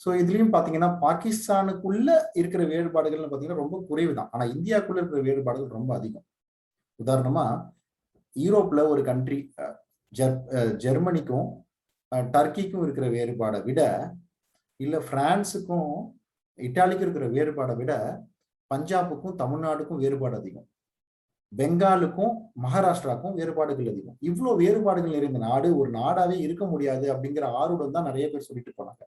ஸோ இதுலயும் பாத்தீங்கன்னா பாகிஸ்தானுக்குள்ள இருக்கிற வேறுபாடுகள்னு பாத்தீங்கன்னா ரொம்ப குறைவு தான். ஆனா இந்தியாவுக்குள்ள இருக்கிற வேறுபாடுகள் ரொம்ப அதிகம். உதாரணமா யூரோப்ல ஒரு கண்ட்ரி ஜெர்மனிக்கும் டர்க்கிக்கும் இருக்கிற வேறுபாடை விட, இல்ல பிரான்ஸுக்கும் இட்டாலிக்கும் இருக்கிற வேறுபாடை விட பஞ்சாபுக்கும் தமிழ்நாடுக்கும் வேறுபாடு அதிகம். பெங்காலுக்கும் மகாராஷ்டிராவுக்கும் வேறுபாடுகள் அதிகம். இவ்வளவு வேறுபாடுகள் நிறைந்த நாடு ஒரு நாடாவே இருக்க முடியாது அப்படிங்கிற ஆர்வம் தான் நிறைய பேர் சொல்லிட்டு போனாங்க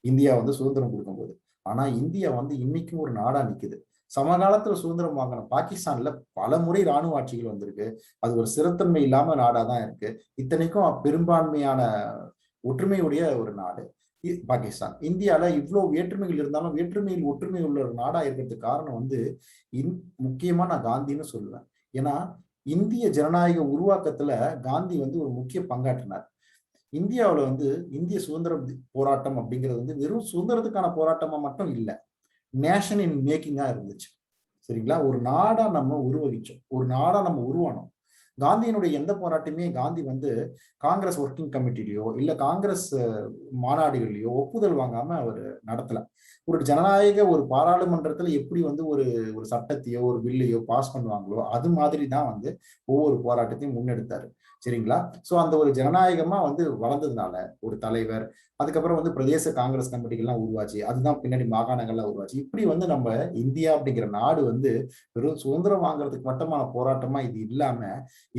இந்தியா வந்து சுதந்திரம் கொடுக்கும்போது. ஆனா இந்தியா வந்து இன்னைக்கும் ஒரு நாடா நிக்குது. சமகாலத்துல சுதந்திரம் வாங்கின பாகிஸ்தான்ல பல முறை இராணுவ ஆட்சிகள் வந்திருக்கு. அது ஒரு சிறத்தன்மை இல்லாம நாடா தான் இருக்கு. இத்தனைக்கும் பெரும்பான்மையான ஒற்றுமையுடைய ஒரு நாடு பாகிஸ்தான். இந்தியால இவ்வளவு வேற்றுமைகள் இருந்தாலும் வேற்றுமையில் ஒற்றுமை உள்ள ஒரு நாடா இருக்கிறதுக்கு காரணம் வந்து முக்கியமா நான் காந்தின்னு சொல்லுவேன். ஏன்னா இந்திய ஜனநாயக உருவாக்கத்துல காந்தி வந்து ஒரு முக்கிய பங்காற்றினார். இந்தியாவில் வந்து இந்திய சுதந்திர போராட்டம் அப்படிங்கிறது வந்து வெறும் சுதந்திரத்துக்கான போராட்டமா மட்டும் இல்லை, நேஷன் இன் மேக்கிங்கா இருந்துச்சு. சரிங்களா? ஒரு நாடா நம்ம உருவகிச்சோம், ஒரு நாடா நம்ம உருவானோம். காந்தியினுடைய எந்த போராட்டமே காந்தி வந்து காங்கிரஸ் ஒர்க்கிங் கமிட்டிலையோ இல்ல காங்கிரஸ் மாநாடுகள்லயோ ஒப்புதல் வாங்காம அவர் நடத்தல. ஒரு ஜனநாயக ஒரு பாராளுமன்றத்துல எப்படி வந்து ஒரு ஒரு சட்டத்தையோ ஒரு பில்லையோ பாஸ் பண்ணுவாங்களோ அது மாதிரி தான் வந்து ஒவ்வொரு போராட்டத்தையும் முன்னெடுத்தாரு. சரிங்களா? சோ அந்த ஒரு ஜனநாயகமா வந்து வளர்ந்ததுனால ஒரு தலைவர், அதுக்கப்புறம் வந்து பிரதேச காங்கிரஸ் கமிட்டிகள்லாம் உருவாச்சு. அதுதான் பின்னாடி மாகாணங்கள்லாம் உருவாச்சு. இப்படி வந்து நம்ம இந்தியா அப்படிங்கிற நாடு வந்து வெறும் சுதந்திரம் வாங்குறதுக்கு மட்டுமான போராட்டமா இது இல்லாம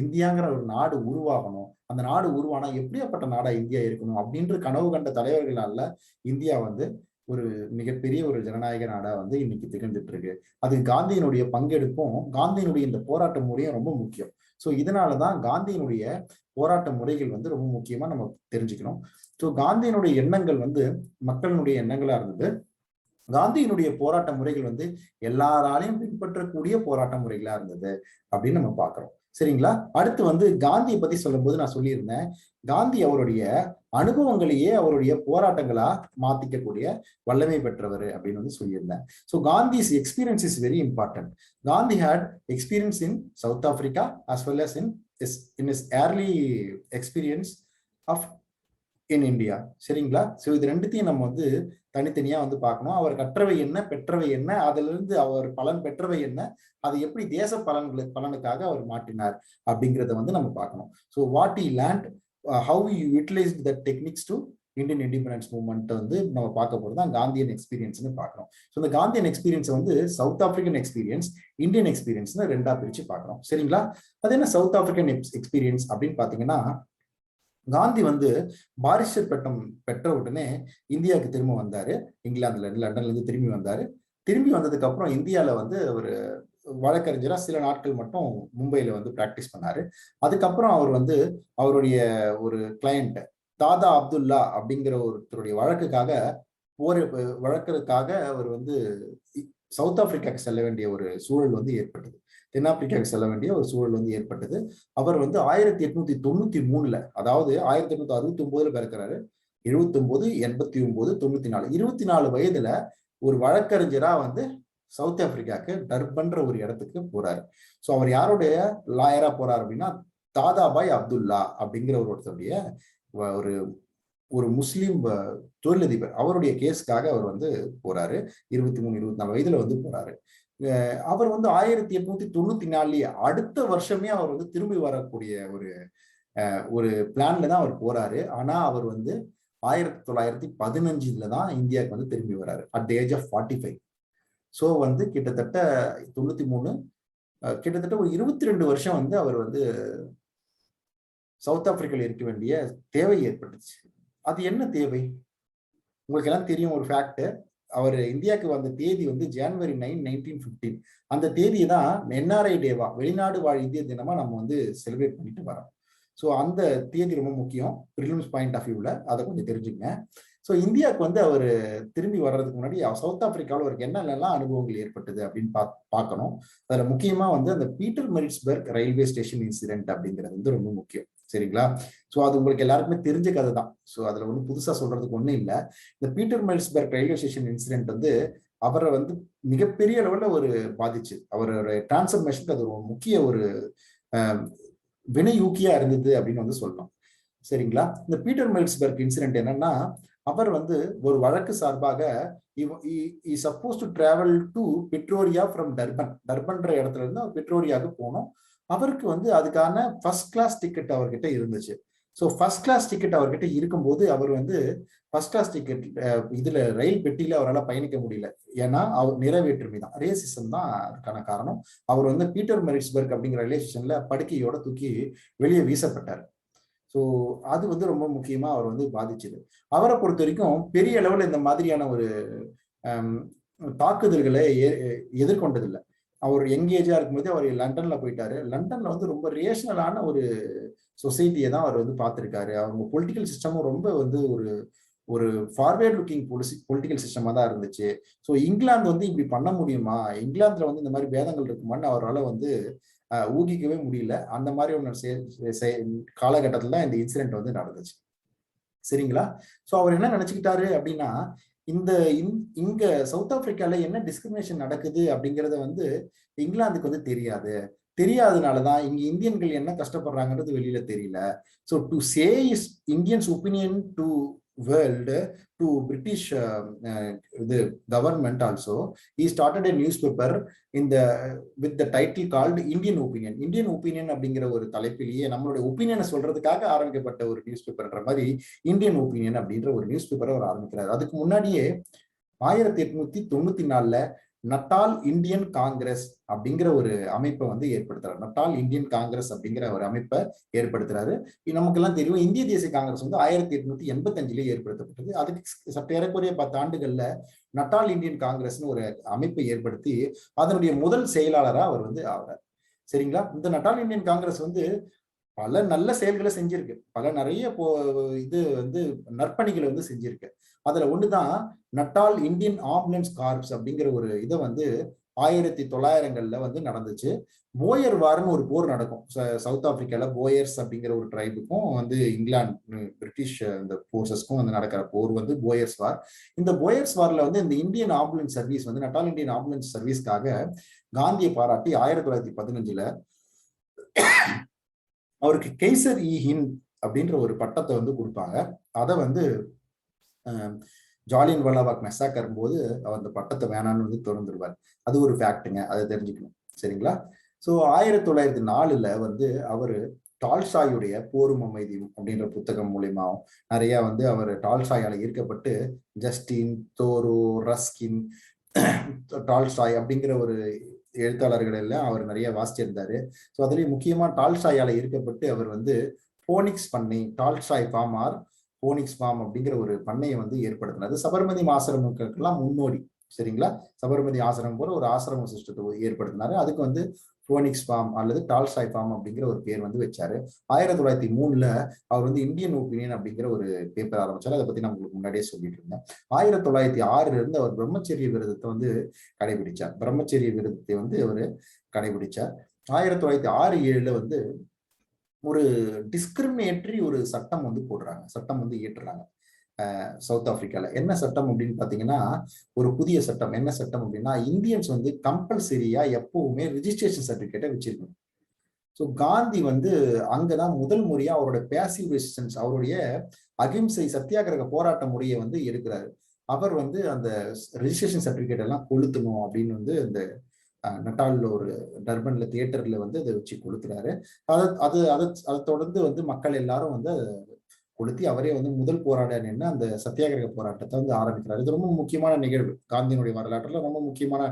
இந்தியாங்கிற ஒரு நாடு உருவாகணும், அந்த நாடு உருவானா எப்படியாப்பட்ட நாடா இந்தியா இருக்கணும் அப்படின்ற கனவு கண்ட தலைவர்களால இந்தியா வந்து ஒரு மிகப்பெரிய ஒரு ஜனநாயக நாடா வந்து இன்னைக்கு திகழ்ந்துட்டு இருக்கு. அது காந்தியினுடைய பங்கெடுப்பும் காந்தியினுடைய இந்த போராட்ட முறையும் ரொம்ப முக்கியம். ஸோ இதனாலதான் காந்தியினுடைய போராட்ட முறைகள் வந்து ரொம்ப முக்கியமா நம்ம தெரிஞ்சுக்கணும். ஸோ காந்தியினுடைய எண்ணங்கள் வந்து மக்களினுடைய எண்ணங்களா இருந்தது. காந்தியினுடைய போராட்ட முறைகள் வந்து எல்லாராலையும் பின்பற்றக்கூடிய போராட்ட முறைகளா இருந்தது அப்படின்னு நம்ம பாக்குறோம். சரிங்களா? அடுத்து வந்து காந்தியை பத்தி சொல்லும் போது நான் சொல்லியிருந்தேன், காந்தி அவருடைய அனுபவங்களையே அவருடைய போராட்டங்களா மாத்திக்கக்கூடிய வல்லமை பெற்றவர் அப்படின்னு வந்து சொல்லியிருந்தேன். So Gandhi's experience is very important. Gandhi had experience in South Africa as well as in his early experience of in India. சரிங்களா? ஸோ இது ரெண்டுத்தையும் நம்ம வந்து தனித்தனியா வந்து பார்க்கணும். அவர் கற்றவை என்ன, பெற்றவை என்ன, அதுல இருந்து அவர் பலன் பெற்றவை என்ன, அதை எப்படி தேச பலனுக்காக அவர் மாற்றினார் அப்படிங்கிறத வந்து நம்ம பார்க்கணும். So what he learnt, how he utilized the techniques to Indian independence movement வந்து நம்ம பார்க்க போறது தான் காந்தியன் எக்ஸ்பீரியன்ஸ்னு பார்க்கணும். ஸோ இந்த காந்தியன் எக்ஸ்பீரியன்ஸ் வந்து சவுத் ஆப்பிரிக்கன் எக்ஸ்பீரியன்ஸ், இந்தியன் எக்ஸ்பீரியன்ஸ்னு ரெண்டா பிரிச்சு பார்க்கணும். சரிங்களா? அது என்ன சவுத் ஆப்பிரிக்கன் எக்ஸ்பீரியன்ஸ் அப்படின்னு பாத்தீங்கன்னா, காந்தி வந்து பாரிஸ்டர் பட்டம் பெற்ற உடனே இந்தியாவுக்கு திரும்ப வந்தாரு. இங்கிலாந்துல இருந்து லண்டன்ல இருந்து திரும்பி வந்தாரு. திரும்பி வந்ததுக்கு அப்புறம் இந்தியால வந்து ஒரு வழக்கறிஞரா சில நாட்கள் மட்டும் மும்பையில வந்து பிராக்டிஸ் பண்ணாரு. அதுக்கப்புறம் அவர் வந்து அவருடைய ஒரு கிளையண்ட் தாதா அப்துல்லா அப்படிங்கிற ஒருத்தருடைய வழக்குக்காக அவர் வந்து சவுத் ஆப்பிரிக்காவுக்கு செல்ல வேண்டிய ஒரு சூழல் வந்து ஏற்பட்டது. தென்னாப்பிரிக்காவுக்கு செல்ல வேண்டிய ஒரு சூழல் வந்து ஏற்பட்டது. அவர் வந்து 1893, அதாவது 1869 பிறக்கிறாரு. 79, 89, 94, 24 வயதுல ஒரு வழக்கறிஞரா வந்து சவுத் ஆப்பிரிக்காவுக்கு டர்பன்ற ஒரு இடத்துக்கு போறாரு. ஸோ அவர் யாருடைய லாயரா போறாரு அப்படின்னா, தாதாபாய் அப்துல்லா அப்படிங்கிற ஒருத்தருடைய ஒரு ஒரு முஸ்லீம் தொழிலதிபர், அவருடைய கேஸ்க்காக அவர் வந்து போறாரு. 23, 24 வயதுல வந்து போறாரு. அவர் வந்து 1894 அடுத்த வருஷமே அவர் வந்து திரும்பி வரக்கூடிய ஒரு பிளான்ல தான் அவர் போறாரு. ஆனா அவர் வந்து 1915 தான் இந்தியாவுக்கு வந்து திரும்பி வர்றாரு at the age of 45. So வந்து கிட்டத்தட்ட 93, கிட்டத்தட்ட ஒரு 22 வருஷம் வந்து அவர் வந்து சவுத் ஆப்பிரிக்காவில் இருக்க வேண்டிய தேவை ஏற்பட்டுச்சு. அது என்ன தேவை? உங்களுக்கு எல்லாம் தெரியும் ஒரு ஃபேக்ட். அவர் இந்தியாவுக்கு வந்த தேதி வந்து January 9, 1915. அந்த தேதியை தான் NRI டேவா, வெளிநாடு வாழ் இந்திய தினமா நம்ம வந்து செலிப்ரேட் பண்ணிட்டு வரோம். ஸோ அந்த தேதி ரொம்ப முக்கியம் ப்ரிலிம்ஸ் பாயிண்ட் ஆஃப் வியூல, அதை கொஞ்சம் தெரிஞ்சுக்கங்க. ஸோ இந்தியாவுக்கு வந்து அவர் திரும்பி வர்றதுக்கு முன்னாடி சவுத் ஆப்பிரிக்காவில் அவருக்கு என்னென்னலாம் அனுபவங்கள் ஏற்பட்டது அப்படின்னு பார்க்கணும். அதுல முக்கியமா வந்து அந்த பீட்டர் மெரிட்ஸ்பர்க் ரயில்வே ஸ்டேஷன் இன்சிடென்ட் அப்படிங்கிறது வந்து ரொம்ப முக்கியம். சரிங்களா? ஸோ அது உங்களுக்கு எல்லாருக்குமே தெரிஞ்ச கதை தான். ஸோ அதுல ஒன்றும் புதுசா சொல்றதுக்கு ஒன்றும் இல்லை. இந்த பீட்டர் மெரிட்ஸ்பர்க் ரயில்வே ஸ்டேஷன் இன்சிடென்ட் வந்து அவரை வந்து மிகப்பெரிய லெவல்ல ஒரு பாதிச்சு, அவரோட டிரான்ஸ்ஃபர்மேஷனுக்கு அது ஒரு முக்கிய ஒரு வினையூக்கியா இருந்தது அப்படின்னு வந்து சொல்லலாம். சரிங்களா? இந்த பீட்டர் மெரிட்ஸ்பர்க் இன்சிடென்ட் என்னன்னா, அவர் வந்து ஒரு வழக்கு சார்பாக suppose to travel to Pretoria from டர்பன்ற இடத்துல இருந்து அவர் பிட்ரோரியாவுக்கு போனோம். அவருக்கு வந்து அதுக்கான ஃபர்ஸ்ட் கிளாஸ் டிக்கெட் அவர்கிட்ட இருந்துச்சு. ஸோ ஃபர்ஸ்ட் கிளாஸ் டிக்கெட் அவர்கிட்ட இருக்கும்போது அவர் வந்து ஃபர்ஸ்ட் கிளாஸ் டிக்கெட் இதுல ரயில் பெட்டியில அவரால் பயணிக்க முடியல. ஏன்னா அவர் நிறைவேற்றுமை தான், ரேசிசம் தான் அதுக்கான காரணம். அவர் வந்து பீட்டர் மெரிட்ஸ்பர்க் அப்படிங்கிற ரயில்வே ஸ்டேஷன்ல படுக்கையோட தூக்கி வெளியே வீசப்பட்டார். ஸோ அது வந்து ரொம்ப முக்கியமா அவர் வந்து பாதிச்சது. அவரை பொறுத்த வரைக்கும் பெரிய அளவில் இந்த மாதிரியான ஒரு தாக்குதல்களை எதிர்கொண்டதில்லை. அவர் யங்கேஜா இருக்கும்போது அவர் லண்டன்ல போயிட்டாரு. லண்டன்ல வந்து ரொம்ப ரேஷனலான ஒரு சொசைட்டியை தான் அவர் வந்து பார்த்திருக்காரு. அவங்க பொலிட்டிக்கல் சிஸ்டமும் ரொம்ப வந்து ஒரு ஒரு ஃபார்வேர்ட் லுக்கிங் பொலிட்டிக்கல் சிஸ்டமா தான் இருந்துச்சு. ஸோ இங்கிலாந்து வந்து இப்படி பண்ண முடியுமா, இங்கிலாந்துல வந்து இந்த மாதிரி பேதங்கள் இருக்குமான்னு அவரால் வந்து ஊகிக்கவே முடியல. அந்த மாதிரி ஒன்று காலகட்டத்தில் தான் இந்த இன்சிடென்ட் வந்து நடந்துச்சு. சரிங்களா? ஸோ அவர் என்ன நினைச்சுக்கிட்டாரு அப்படின்னா, இங்க சவுத் ஆப்பிரிக்கால என்ன டிஸ்கிரிமினேஷன் நடக்குது அப்படிங்கறத வந்து இங்கிலாந்துக்கு வந்து தெரியாதனாலதான் இங்க இந்தியன்கள் என்ன கஷ்டப்படுறாங்கன்றது வெளியில தெரியல. So to say is Indians opinion to world to British the government also, he started a newspaper with the title called Indian Opinion அப்படிங்கிற ஒரு தலைப்பிலேயே நம்மளுடைய ஒப்பீனியனை சொல்றதுக்காக ஆரம்பிக்கப்பட்ட ஒரு நியூஸ் பேப்பர்ன்ற மாதிரி இந்தியன் ஒப்பீனியன் அப்படின்ற ஒரு நியூஸ் பேப்பரை அவர் ஆரம்பிக்கிறார். அதுக்கு முன்னாடியே 1894 நட்டால் இந்தியன் காங்கிரஸ் அப்படிங்கிற ஒரு அமைப்பை வந்து ஏற்படுத்துறாரு. நட்டால் இந்தியன் காங்கிரஸ் அப்படிங்கிற ஒரு அமைப்பை ஏற்படுத்துறாரு. நமக்கெல்லாம் தெரியும் இந்திய தேசிய காங்கிரஸ் வந்து 1885 ஏற்படுத்தப்பட்டது. அதுக்கு சற்று ஏறக்குறைய 10 ஆண்டுகள்ல நட்டால் இந்தியன் காங்கிரஸ்னு ஒரு அமைப்பை ஏற்படுத்தி அதனுடைய முதல் செயலாளரா அவர் வந்து ஆகிறார். சரிங்களா? இந்த நட்டால் இந்தியன் காங்கிரஸ் வந்து பல நல்ல செயல்களை செஞ்சிருக்கு, நிறைய இது வந்து நற்பணிகளை வந்து செஞ்சிருக்கு. அதுல ஒண்ணுதான் நட்டால் இந்தியன் ஆம்புலன்ஸ் கார்ப்ஸ் அப்படிங்கிற ஒரு இதை வந்து 1900 வந்து நடந்துச்சு. போயர் வார்னு ஒரு போர் நடக்கும் சவுத் ஆப்பிரிக்கால. போயர்ஸ் அப்படிங்கிற ஒரு ட்ரைபுக்கும் வந்து இங்கிலாந்து பிரிட்டிஷ் இந்த போர்சஸ்க்கும் வந்து நடக்கிற போர் வந்து போயர்ஸ் வார். இந்த போயர்ஸ் வார்ல வந்து இந்த இந்தியன் ஆம்புலன்ஸ் சர்வீஸ் வந்து நட்டால் இந்தியன் ஆம்புலன்ஸ் சர்வீஸ்க்காக காந்தியை பாராட்டி 1915 அவருக்கு கெய்சர் இ ஹிந்த் அப்படின்ற ஒரு பட்டத்தை வந்து கொடுப்பாங்க. அதை வந்து ஜாலியன் வாலாபாக் மெசாக்கர் போது அவர் அந்த பட்டத்தை வேணான்னு வந்து திறந்துருவார். அது ஒரு ஃபேக்டுங்க, அதை தெரிஞ்சுக்கணும். சரிங்களா? ஸோ 1904 வந்து அவரு டால்ஸ்டாயுடைய போரும் அமைதியும் அப்படின்ற புத்தகம் மூலியமாவும் நிறைய வந்து அவர் டால்ஸ்டாயால ஈர்க்கப்பட்டு ஜஸ்டின், தோரோ, ரஸ்கின், டால்ஸ்டாய் அப்படிங்கிற ஒரு எழுத்தாளர்கள் எல்லாம் அவர் நிறைய வாசிச்சிருந்தாரு. ஸோ அதுலேயும் முக்கியமா டால்ஸ்டாயால ஈர்க்கப்பட்டு அவர் வந்து போனிக்ஸ் பண்ணை, Tolstoy farm or Phoenix farm அப்படிங்கிற ஒரு பண்ணையை வந்து ஏற்படுத்தினார். சபர்மதி ஆசிரமங்களுக்கெல்லாம் முன்னோடி. சரிங்களா? சபர்மதி ஆசிரமம் போல ஒரு ஆசிரம சிஸ்டத்தை ஏற்படுத்தினாரு. அதுக்கு வந்து போனிக்ஸ் ஃபார்ம் அல்லது டால்ஸ்டாய் ஃபார்ம் அப்படிங்கிற ஒரு பேர் வந்து வச்சாரு. 1903 அவர் வந்து இந்தியன் ஒப்பீனியன் அப்படிங்கிற ஒரு பேப்பர் ஆரம்பிச்சாரு. அதை பத்தி நான் உங்களுக்கு முன்னாடியே சொல்லிட்டு இருந்தேன். 1906 அவர் பிரம்மச்சரிய விரதத்தை வந்து கடைபிடிச்சார். பிரம்மச்சரிய விரதத்தை வந்து அவர் கடைபிடிச்சார். 1906-7 வந்து ஒரு டிஸ்கிரிமினேட்டரி ஒரு சட்டம் வந்து போடுறாங்க, சட்டம் வந்து இயற்றுறாங்க சவுத் ஆப்பிரிக்கால. என்ன சட்டம் அப்படின்னு பாத்தீங்கன்னா, ஒரு புதிய சட்டம். என்ன சட்டம் அப்படின்னா, இந்தியன்ஸ் வந்து கம்பல்சரியா எப்பவுமே ரிஜிஸ்ட்ரேஷன் சர்டிபிகேட்டை வச்சிருக்கணும். ஸோ காந்தி வந்து அங்கதான் முதல் முறையா அவரோட பேசிவ் ரெசிஸ்டன்ஸ், அவருடைய அகிம்சை சத்தியாகிரக போராட்ட முறையை வந்து எடுக்கிறாரு. அவர் வந்து அந்த ரெஜிஸ்ட்ரேஷன் சர்டிபிகேட் எல்லாம் கொளுத்தணும் அப்படின்னு வந்து இந்த நட்டால்ல ஒரு டர்பன்ல தியேட்டர்ல வந்து அதை வச்சு கொளுத்துறாரு. அதை தொடர்ந்து வந்து மக்கள் எல்லாரும் வந்து கொளுத்தி அவரே வந்து முதல் போராட்ட அந்த சத்தியாகிரக போராட்டத்தை வந்து ஆரம்பிக்கிறாரு. இது ரொம்ப முக்கியமான நிகழ்வு, காந்தியினுடைய வரலாற்றுல ரொம்ப முக்கியமான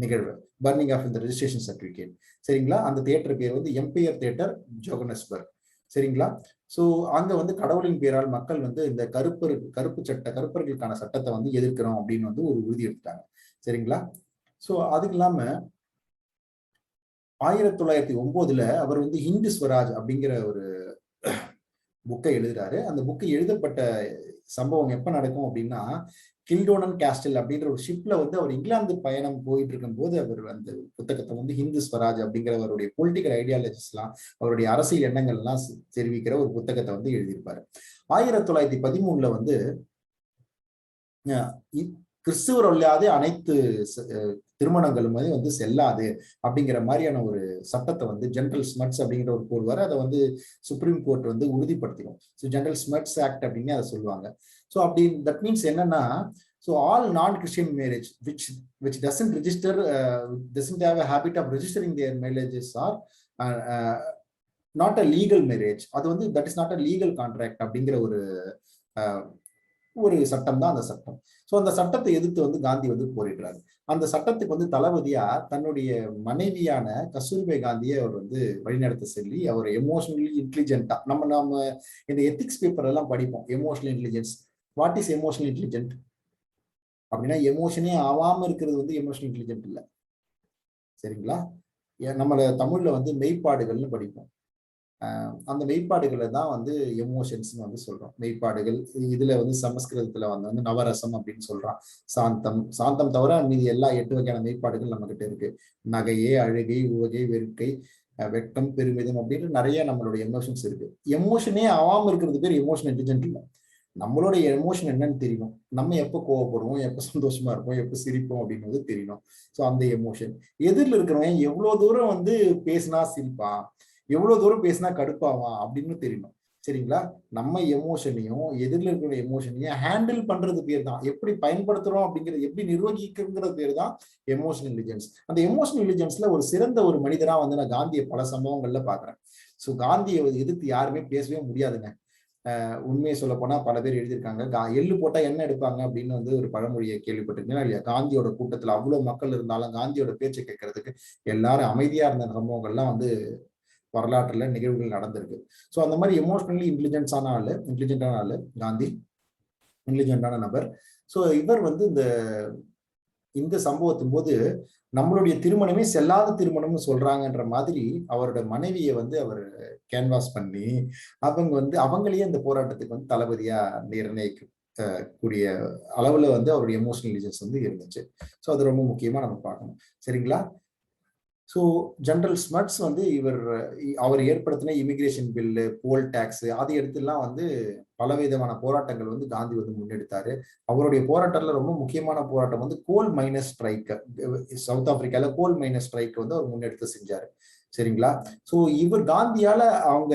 நிகழ்வு, பர்னிங் ஆஃப் இந்த ரெஜிஸ்ட்ரேஷன் சர்டிபிகேட். சரிங்களா? அந்த தியேட்டர் பேர் வந்து எம்பையர் தியேட்டர், ஜோகனஸ்பர்க். சரிங்களா? ஸோ அங்க வந்து கடவுளின் பேரால் மக்கள் வந்து இந்த கருப்பர்களுக்கான சட்டத்தை வந்து எதிர்க்கிறோம் அப்படின்னு வந்து ஒரு உறுதி எடுத்துட்டாங்க. சரிங்களா? ஸோ அதுக்கு இல்லாம 1909 அவர் வந்து ஹிந்து ஸ்வராஜ் அப்படிங்கிற ஒரு புக்கை எழுதுறாரு. அந்த புக்கை எழுதப்பட்ட சம்பவம் எப்ப நடக்கும் அப்படின்னா, கில்டோனன் கேஸ்டில் அப்படின்ற ஒரு ஷிப்ல வந்து அவர் இங்கிலாந்து பயணம் போயிட்டு இருக்கும் போது அவர் அந்த புத்தகத்தை வந்து ஹிந்து ஸ்வராஜ் அப்படிங்கிற அவருடைய பொலிட்டிக்கல் ஐடியாலஜிஸ் எல்லாம், அவருடைய அரசியல் எண்ணங்கள் எல்லாம் தெரிவிக்கிற ஒரு புத்தகத்தை வந்து எழுதியிருப்பாரு. 1913 வந்து கிறிஸ்துவர் இல்லாத அனைத்து திருமணங்களுமே வந்து செல்லாது அப்படிங்கிற மாதிரியான ஒரு சட்டத்தை வந்து ஜெனரல் ஸ்மட்ஸ் அப்படிங்கிற ஒரு போடுவார். அதை வந்து சுப்ரீம் கோர்ட் வந்து உறுதிப்படுத்திடும். ஸோ ஜெனரல் ஸ்மட்ஸ் ஆக்ட் அப்படின்னு அதை சொல்லுவாங்க. ஸோ அப்படி தட் மீன்ஸ் என்னன்னா, ஸோ ஆல் நான் Christian marriage which doesn't have a habit of registering their marriages are not a legal marriage. அது வந்து that is not a legal contract அப்படிங்கிற ஒரு சட்டம் தான் அந்த சட்டம். ஸோ அந்த சட்டத்தை எதிர்த்து வந்து காந்தி வந்து போரிடுறாரு. அந்த சட்டத்துக்கு வந்து தளபதியா தன்னுடைய மனைவியான கஸ்தூர்பா காந்தியை அவர் வந்து வழிநடத்த சொல்லி, அவர் எமோஷனலி இன்டெலிஜென்ட்டா நம்ம இந்த எத்திக்ஸ் பேப்பர் எல்லாம் படிப்போம். Emotional intelligence, what is emotional intelligent அப்படின்னா, எமோஷனே ஆகாம இருக்கிறது வந்து எமோஷனல் இன்டெலிஜென்ட் இல்லை. சரிங்களா? நம்மள தமிழ்ல வந்து மெய்ப்பாடுகள்னு படிப்போம். அந்த மெய்ப்பாடுகளை தான் வந்து எமோஷன்ஸ் வந்து சொல்றோம். மெய்ப்பாடுகள் இதுல வந்து சமஸ்கிருதத்துல வந்து நவரசம் அப்படின்னு சொல்றான். சாந்தம் தவிர மீதி எல்லா 8 வகையான மெய்ப்பாடுகள் நம்ம கிட்ட இருக்கு. நகையே, அழுகை, உவகை, வெறுக்கை, வெட்கம், பெருமிதம் அப்படின்னு நிறைய நம்மளுடைய எமோஷன்ஸ் இருக்கு. எமோஷனே ஆகாம இருக்கிறது பேர் எமோஷன் இன்டெலிஜென்ட் இல்லை. நம்மளுடைய எமோஷன் என்னன்னு தெரியணும். நம்ம எப்போ கோவப்படுவோம், எப்போ சந்தோஷமா இருப்போம், எப்போ சிரிப்போம் அப்படின்றது தெரியணும். ஸோ அந்த எமோஷன் எதிரில் இருக்கிறவன் எவ்வளவு தூரம் வந்து பேசினா சிரிப்பான், எவ்வளவு தூரம் பேசினா கடுப்பாவான் அப்படின்னு தெரியணும். சரிங்களா? நம்ம எமோஷனையும் எதிரில் இருக்கிற எமோஷனையும் ஹேண்டில் பண்றது பேர் தான், எப்படி பயன்படுத்துறோம் அப்படிங்கிறது, எப்படி நிர்வகிக்கிறது பேர் தான் எமோஷனல் இன்டெலிஜென்ஸ். அந்த எமோஷனல் இன்டெலிஜென்ஸ்ல ஒரு சிறந்த ஒரு மனிதரா வந்து நான் காந்தியை பல சம்பவங்கள்ல பாக்குறேன். ஸோ காந்தியை எதிர்த்து யாருமே பேசவே முடியாதுங்க. உண்மையை சொல்ல போனா பல பேர் எழுதியிருக்காங்க, எள்ளு போட்டா என்ன எடுப்பாங்க அப்படின்னு வந்து ஒரு பழமொழியை கேள்விப்பட்டிருக்கீங்களா இல்லையா? காந்தியோட கூட்டத்துல அவ்வளவு மக்கள் இருந்தாலும் காந்தியோட பேச்சை கேட்கறதுக்கு எல்லாரும் அமைதியா இருந்த சம்பவங்கள்லாம் வந்து வரலாற்றுல நிகழ்வுகள் நடந்திருக்கு. ஸோ அந்த மாதிரி எமோஷனலி இன்டெலிஜென்டான ஆளு காந்தி, இன்டெலிஜென்டான நபர். ஸோ இவர் வந்து இந்த சம்பவத்தின் போது நம்மளுடைய திருமணமே செல்லாத திருமணம்னு சொல்றாங்கன்ற மாதிரி அவரோட மனைவியை வந்து அவர் கேன்வாஸ் பண்ணி அவங்களையே இந்த போராட்டத்துக்கு வந்து தளபதியா நிர்ணயிக்க கூடிய அளவுல வந்து அவருடைய எமோஷனல் இன்டெலிஜென்ஸ் வந்து இருந்துச்சு. ஸோ அது ரொம்ப முக்கியமா நம்ம பார்க்கணும். சரிங்களா? ஸோ ஜெனரல் ஸ்மட்ஸ் வந்து அவர் ஏற்படுத்தின இமிகிரேஷன் பில்லு, போல் டாக்ஸ், அதை எடுத்துலாம் வந்து பலவிதமான போராட்டங்கள் வந்து காந்தி வந்து முன்னெடுத்தாரு. அவருடைய போராட்டத்துல ரொம்ப முக்கியமான போராட்டம் வந்து கோல் மைனஸ் ஸ்ட்ரைக். சவுத் ஆப்பிரிக்கால கோல் மைனஸ் ஸ்ட்ரைக் வந்து அவர் முன்னெடுத்து செஞ்சாரு. சரிங்களா? ஸோ இவர் காந்தியால அவங்க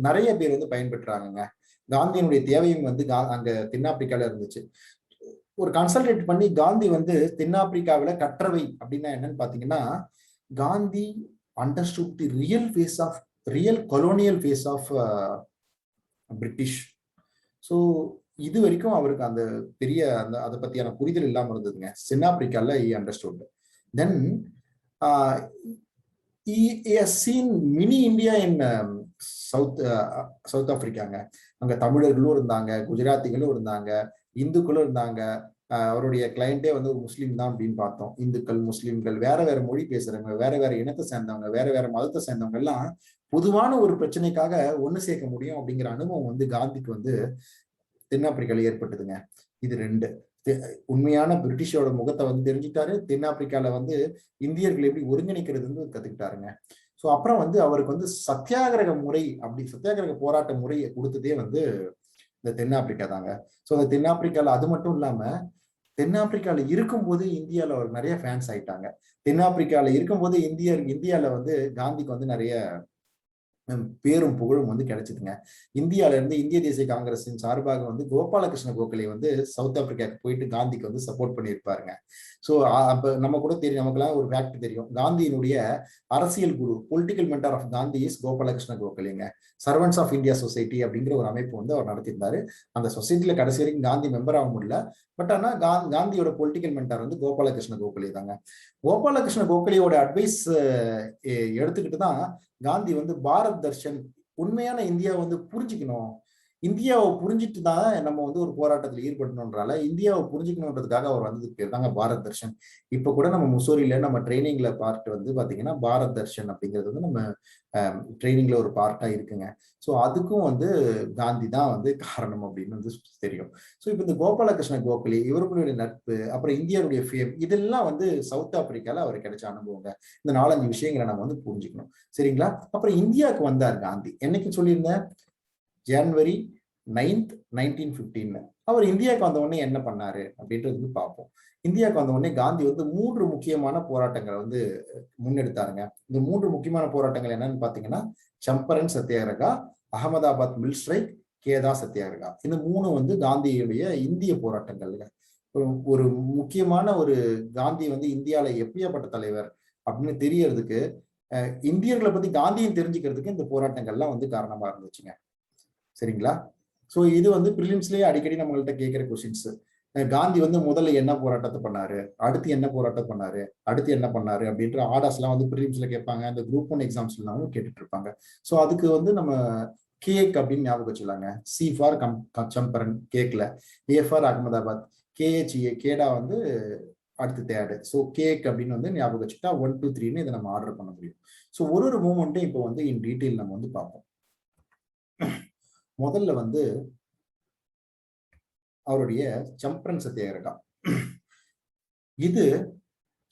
நிறைய பேர் வந்து பயன்பெற்றாங்க. காந்தியினுடைய தேவையும் வந்து அங்க தென்னாப்பிரிக்கால இருந்துச்சு. ஒரு கன்சல்டேட் பண்ணி காந்தி வந்து தென்னாப்பிரிக்காவில கற்றவை அப்படின்னா என்னன்னு பாத்தீங்கன்னா, Gandhi understood the real colonial face of British. So இது வரைக்கும் அவருக்கு அந்த பெரிய அதை பத்தியான புரிதல் இல்லாம இருந்ததுங்க. தென்னாப்பிரிக்கால he understood. Then he has seen mini India in south ஆப்பிரிக்காங்க. அங்க தமிழர்களும் இருந்தாங்க, குஜராத்திகளும் இருந்தாங்க, இந்துக்களும் இருந்தாங்க. அவருடைய கிளைண்டே வந்து ஒரு முஸ்லீம் தான் அப்படின்னு பார்த்தோம். இந்துக்கள், முஸ்லீம்கள், வேற வேற மொழி பேசுறவங்க, வேற வேற இனத்தை சேர்ந்தவங்க, வேற வேற மதத்தை சேர்ந்தவங்க எல்லாம் பொதுவான ஒரு பிரச்சனைக்காக ஒண்ணு சேர்க்க முடியும் அப்படிங்கிற அனுபவம் வந்து காந்திக்கு வந்து தென்னாப்பிரிக்கால ஏற்பட்டதுங்க. இது 2 உண்மையான பிரிட்டிஷோட முகத்தை வந்து தெரிஞ்சுட்டாரு. தென்னாப்பிரிக்கால வந்து இந்தியர்கள் எப்படி ஒருங்கிணைக்கிறது வந்து கத்துக்கிட்டாருங்க. ஸோ அப்புறம் வந்து அவருக்கு வந்து சத்தியாகிரக போராட்ட முறையை கொடுத்ததே வந்து இந்த தென்னாப்பிரிக்கா தாங்க. ஸோ அந்த தென்னாப்பிரிக்கால அது மட்டும் இல்லாம தென்னாப்பிரிக்கால இருக்கும்போது இந்தியால ஒரு நிறைய ஃபேன்ஸ் ஆயிட்டாங்க. தென்னாப்பிரிக்கால இருக்கும்போது இந்தியால வந்து காந்திக்கு வந்து நிறைய பேரும் புகழும் வந்து கிடைச்சதுங்க. இந்தியால இருந்து இந்திய தேசிய காங்கிரஸின் சார்பாக வந்து கோபாலகிருஷ்ண கோகலே வந்து சவுத் ஆப்பிரிக்காவுக்கு போயிட்டு காந்திக்கு வந்து சப்போர்ட் பண்ணியிருப்பாருங்க. ஸோ அப்ப நம்ம கூட தெரியும், நமக்குலாம் ஒரு ஃபேக்ட் தெரியும், காந்தியினுடைய அரசியல் குரு, political mentor of Gandhi is Gopalakrishna கோகலேங்க. சர்வன்ஸ் ஆஃப் இந்தியா சொசைட்டி அப்படிங்கிற ஒரு அமைப்பு வந்து அவர் நடத்தியிருந்தாரு. அந்த சொசைட்டில கடைசி வரைக்கும் காந்தி மெம்பர் ஆக முடியல. பட் ஆனா காந்தியோட பொலிட்டிக்கல் மென்டார் வந்து கோபாலகிருஷ்ண கோகலே தாங்க. கோபாலகிருஷ்ண கோகலேயோட அட்வைஸ் எடுத்துக்கிட்டு தான் காந்தி வந்து பாரத் தர்ஷன், உண்மையான இந்தியாவை வந்து புரிஞ்சுக்கணும், இந்தியாவை புரிஞ்சுட்டு தான் நம்ம வந்து ஒரு போராட்டத்தில் ஈடுபடணும்ன்றால இந்தியாவை புரிஞ்சுக்கணுன்றதுக்காக அவர் வந்ததுக்கு பேர் தாங்க பாரத் தர்ஷன். இப்ப கூட நம்ம முசோரியில நம்ம ட்ரைனிங்ல பார்ட் வந்து பாத்தீங்கன்னா பாரத் தர்ஷன் அப்படிங்கிறது வந்து நம்ம ட்ரைனிங்ல ஒரு பார்ட்டா இருக்குங்க. ஸோ அதுக்கும் வந்து காந்தி தான் வந்து காரணம் அப்படின்னு வந்து தெரியும். ஸோ இப்போ இந்த கோபாலகிருஷ்ண கோகலே, இவர்களுடைய நட்பு, அப்புறம் இந்தியாவுடைய ஃபேம், இதெல்லாம் வந்து சவுத் ஆப்பிரிக்கால அவர் கிடைச்ச அனுபவங்க. இந்த 4-5 விஷயங்களை நம்ம வந்து புரிஞ்சுக்கணும். சரிங்களா? அப்புறம் இந்தியாவுக்கு வந்தார் காந்தி. என்னைக்கு சொல்லியிருந்தேன்? ஜனவரி 9th 1915. அவர் இந்தியாவுக்கு வந்த உடனே என்ன பண்ணாரு அப்படின்றது வந்து பார்ப்போம். இந்தியாவுக்கு வந்த உடனே காந்தி வந்து 3 முக்கியமான போராட்டங்களை வந்து முன்னெடுத்தாருங்க. இந்த 3 முக்கியமான போராட்டங்கள் என்னன்னு பாத்தீங்கன்னா, சம்பரன் சத்தியாகிரகா, அகமதாபாத் மில் ஸ்ட்ரைக், கேதா சத்தியாகிரகா. இந்த 3 வந்து காந்தியுடைய இந்திய போராட்டங்கள்ங்க. ஒரு முக்கியமான ஒரு காந்தி வந்து இந்தியாவில எப்படியாப்பட்ட தலைவர் அப்படின்னு தெரியறதுக்கு, இந்தியர்களை பத்தி காந்தியும் தெரிஞ்சுக்கிறதுக்கு இந்த போராட்டங்கள்லாம் வந்து காரணமா இருந்துச்சுங்க. சரிங்களா? சோ இது வந்து பிரிலிம்ஸ்லயே அடிக்கடி நம்மள்ட்ட கேட்கிற கொஸ்டின்ஸ். காந்தி வந்து முதல்ல என்ன போராட்டத்தை பண்ணாரு, அடுத்து என்ன போராட்டம் பண்ணாரு, அடுத்து என்ன பண்ணாரு அப்படின்ற ஆர்டர்ஸ் எல்லாம் வந்து பிரிலிம்ஸ்ல கேட்பாங்க. அந்த குரூப் 1 எக்ஸாம்ஸ்லாம் கேட்டுட்டு இருப்பாங்க. சோ அதுக்கு வந்து நம்ம கேக் அப்படின்னு ஞாபகம் வச்சுக்கலாங்க. சி ஃபார் சம்பரன் கேக்ல, A for Ahmedabad, K H A Kheda வந்து அடுத்து தேர்டு. ஸோ கேக் அப்படின்னு வந்து ஞாபகம் வச்சுக்கிட்டா 1 2 3ன்னு இதை நம்ம ஆர்டர் பண்ண முடியும். ஸோ ஒரு மூமெண்ட்டும் இப்போ வந்து இன் டீட்டெயில் நம்ம வந்து பார்ப்போம். முதல்ல வந்து அவருடைய சம்பரன் சத்தியாகிரகம். இது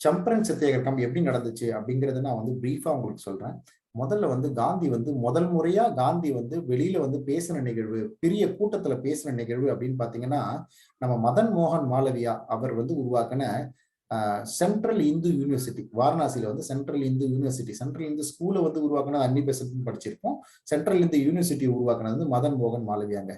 சம்பரன் சத்தியாகிரகம் எப்படி நடந்துச்சு அப்படிங்கறத நான் வந்து பிரீஃபா உங்களுக்கு சொல்றேன். முதல்ல வந்து காந்தி வந்து முதல் முறையா காந்தி வந்து வெளியில வந்து பேசின நிகழ்வு, பெரிய கூட்டத்துல பேசின நிகழ்வு அப்படின்னு பாத்தீங்கன்னா, நம்ம மதன் மோகன் மாளவியா அவர் வந்து உருவாக்கின சென்ட்ரல் இந்து யூனிவர்சிட்டி, வாரணாசியில வந்து central Hindu university, central Hindu ஸ்கூலை வந்து உருவாக்குனது அன்னி பெசன்ட் படிச்சிருப்போம். சென்ட்ரல் இந்து யூனிவர்சிட்டி உருவாக்குனது வந்து மதன் மோகன் மாளவியாங்க.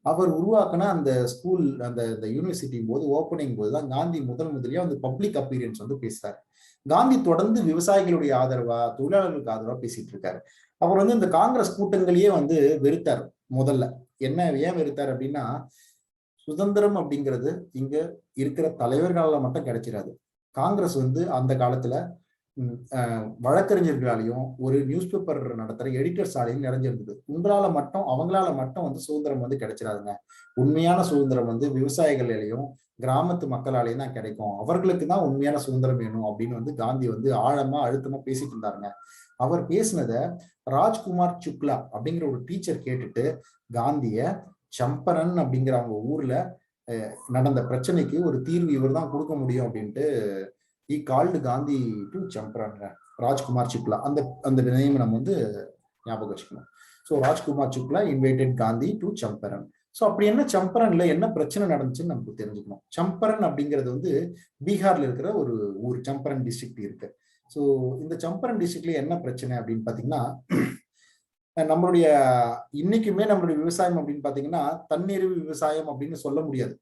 அவர் உருவாக்குன அந்த ஸ்கூல், அந்த யூனிவர்சிட்டி போது ஓப்பனிங் போது தான் காந்தி முதலியா வந்து பப்ளிக் அப்பீரியன்ஸ் வந்து பேசுறாரு. காந்தி தொடர்ந்து விவசாயிகளுடைய ஆதரவா, தொழிலாளர்களுக்கு ஆதரவா பேசிட்டு இருக்காரு. அவர் வந்து இந்த காங்கிரஸ் கூட்டங்களையே வந்து வெறுத்தார். முதல்ல என்ன ஏன் வெறுத்தார் அப்படின்னா, சுதந்திரம் அப்படிங்கிறது இங்க இருக்கிற தலைவர்களால மட்டும் கிடைச்சிடாது. காங்கிரஸ் வந்து அந்த காலத்துல வழக்கறிஞர்களாலையும் ஒரு நியூஸ் பேப்பர் நடத்துற எடிட்டர்ஸாலையும் நிறைஞ்சிருந்தது. அவங்களால மட்டும் வந்து சுதந்திரம் வந்து கிடைச்சிடாதுங்க. உண்மையான சுதந்திரம் வந்து விவசாயிகளாலையும் கிராமத்து மக்களாலையும் தான் கிடைக்கும். அவர்களுக்கு தான் உண்மையான சுதந்திரம் வேணும் அப்படின்னு வந்து காந்தி வந்து ஆழமா அழுத்தமா பேசிட்டு இருந்தாருங்க. அவர் பேசினத ராஜ்குமார் சுக்லா அப்படிங்கிற ஒரு டீச்சர் கேட்டுட்டு காந்திய சம்பரன் அப்படிங்கிற அவங்க ஊர்ல நடந்த பிரச்சனைக்கு ஒரு தீர்வு இவர் தான் கொடுக்க முடியும் அப்படின்ட்டு கால்டு காந்தி டு சம்பரன். ராஜ்குமார் சுக்லா அந்த அந்த நேம் நம்ம வந்து ஞாபகம் வச்சுக்கணும். So Rajkumar Shukla invited Gandhi to Champaran. So அப்படி என்ன சம்பரன்ல என்ன பிரச்சனை நடந்துச்சுன்னு நமக்கு தெரிஞ்சுக்கணும். சம்பரன் அப்படிங்கிறது வந்து பீகார்ல இருக்கிற ஒரு ஊர், சம்பரன் டிஸ்ட்ரிக்ட் இருக்கு. ஸோ இந்த சம்பரன் டிஸ்ட்ரிக்ட்ல என்ன பிரச்சனை அப்படின்னு பாத்தீங்கன்னா, நம்மளுடைய இன்னைக்குமே நம்மளுடைய விவசாயம் அப்படின்னு பாத்தீங்கன்னா தன்னிறைவு விவசாயம் அப்படின்னு சொல்ல முடியாது.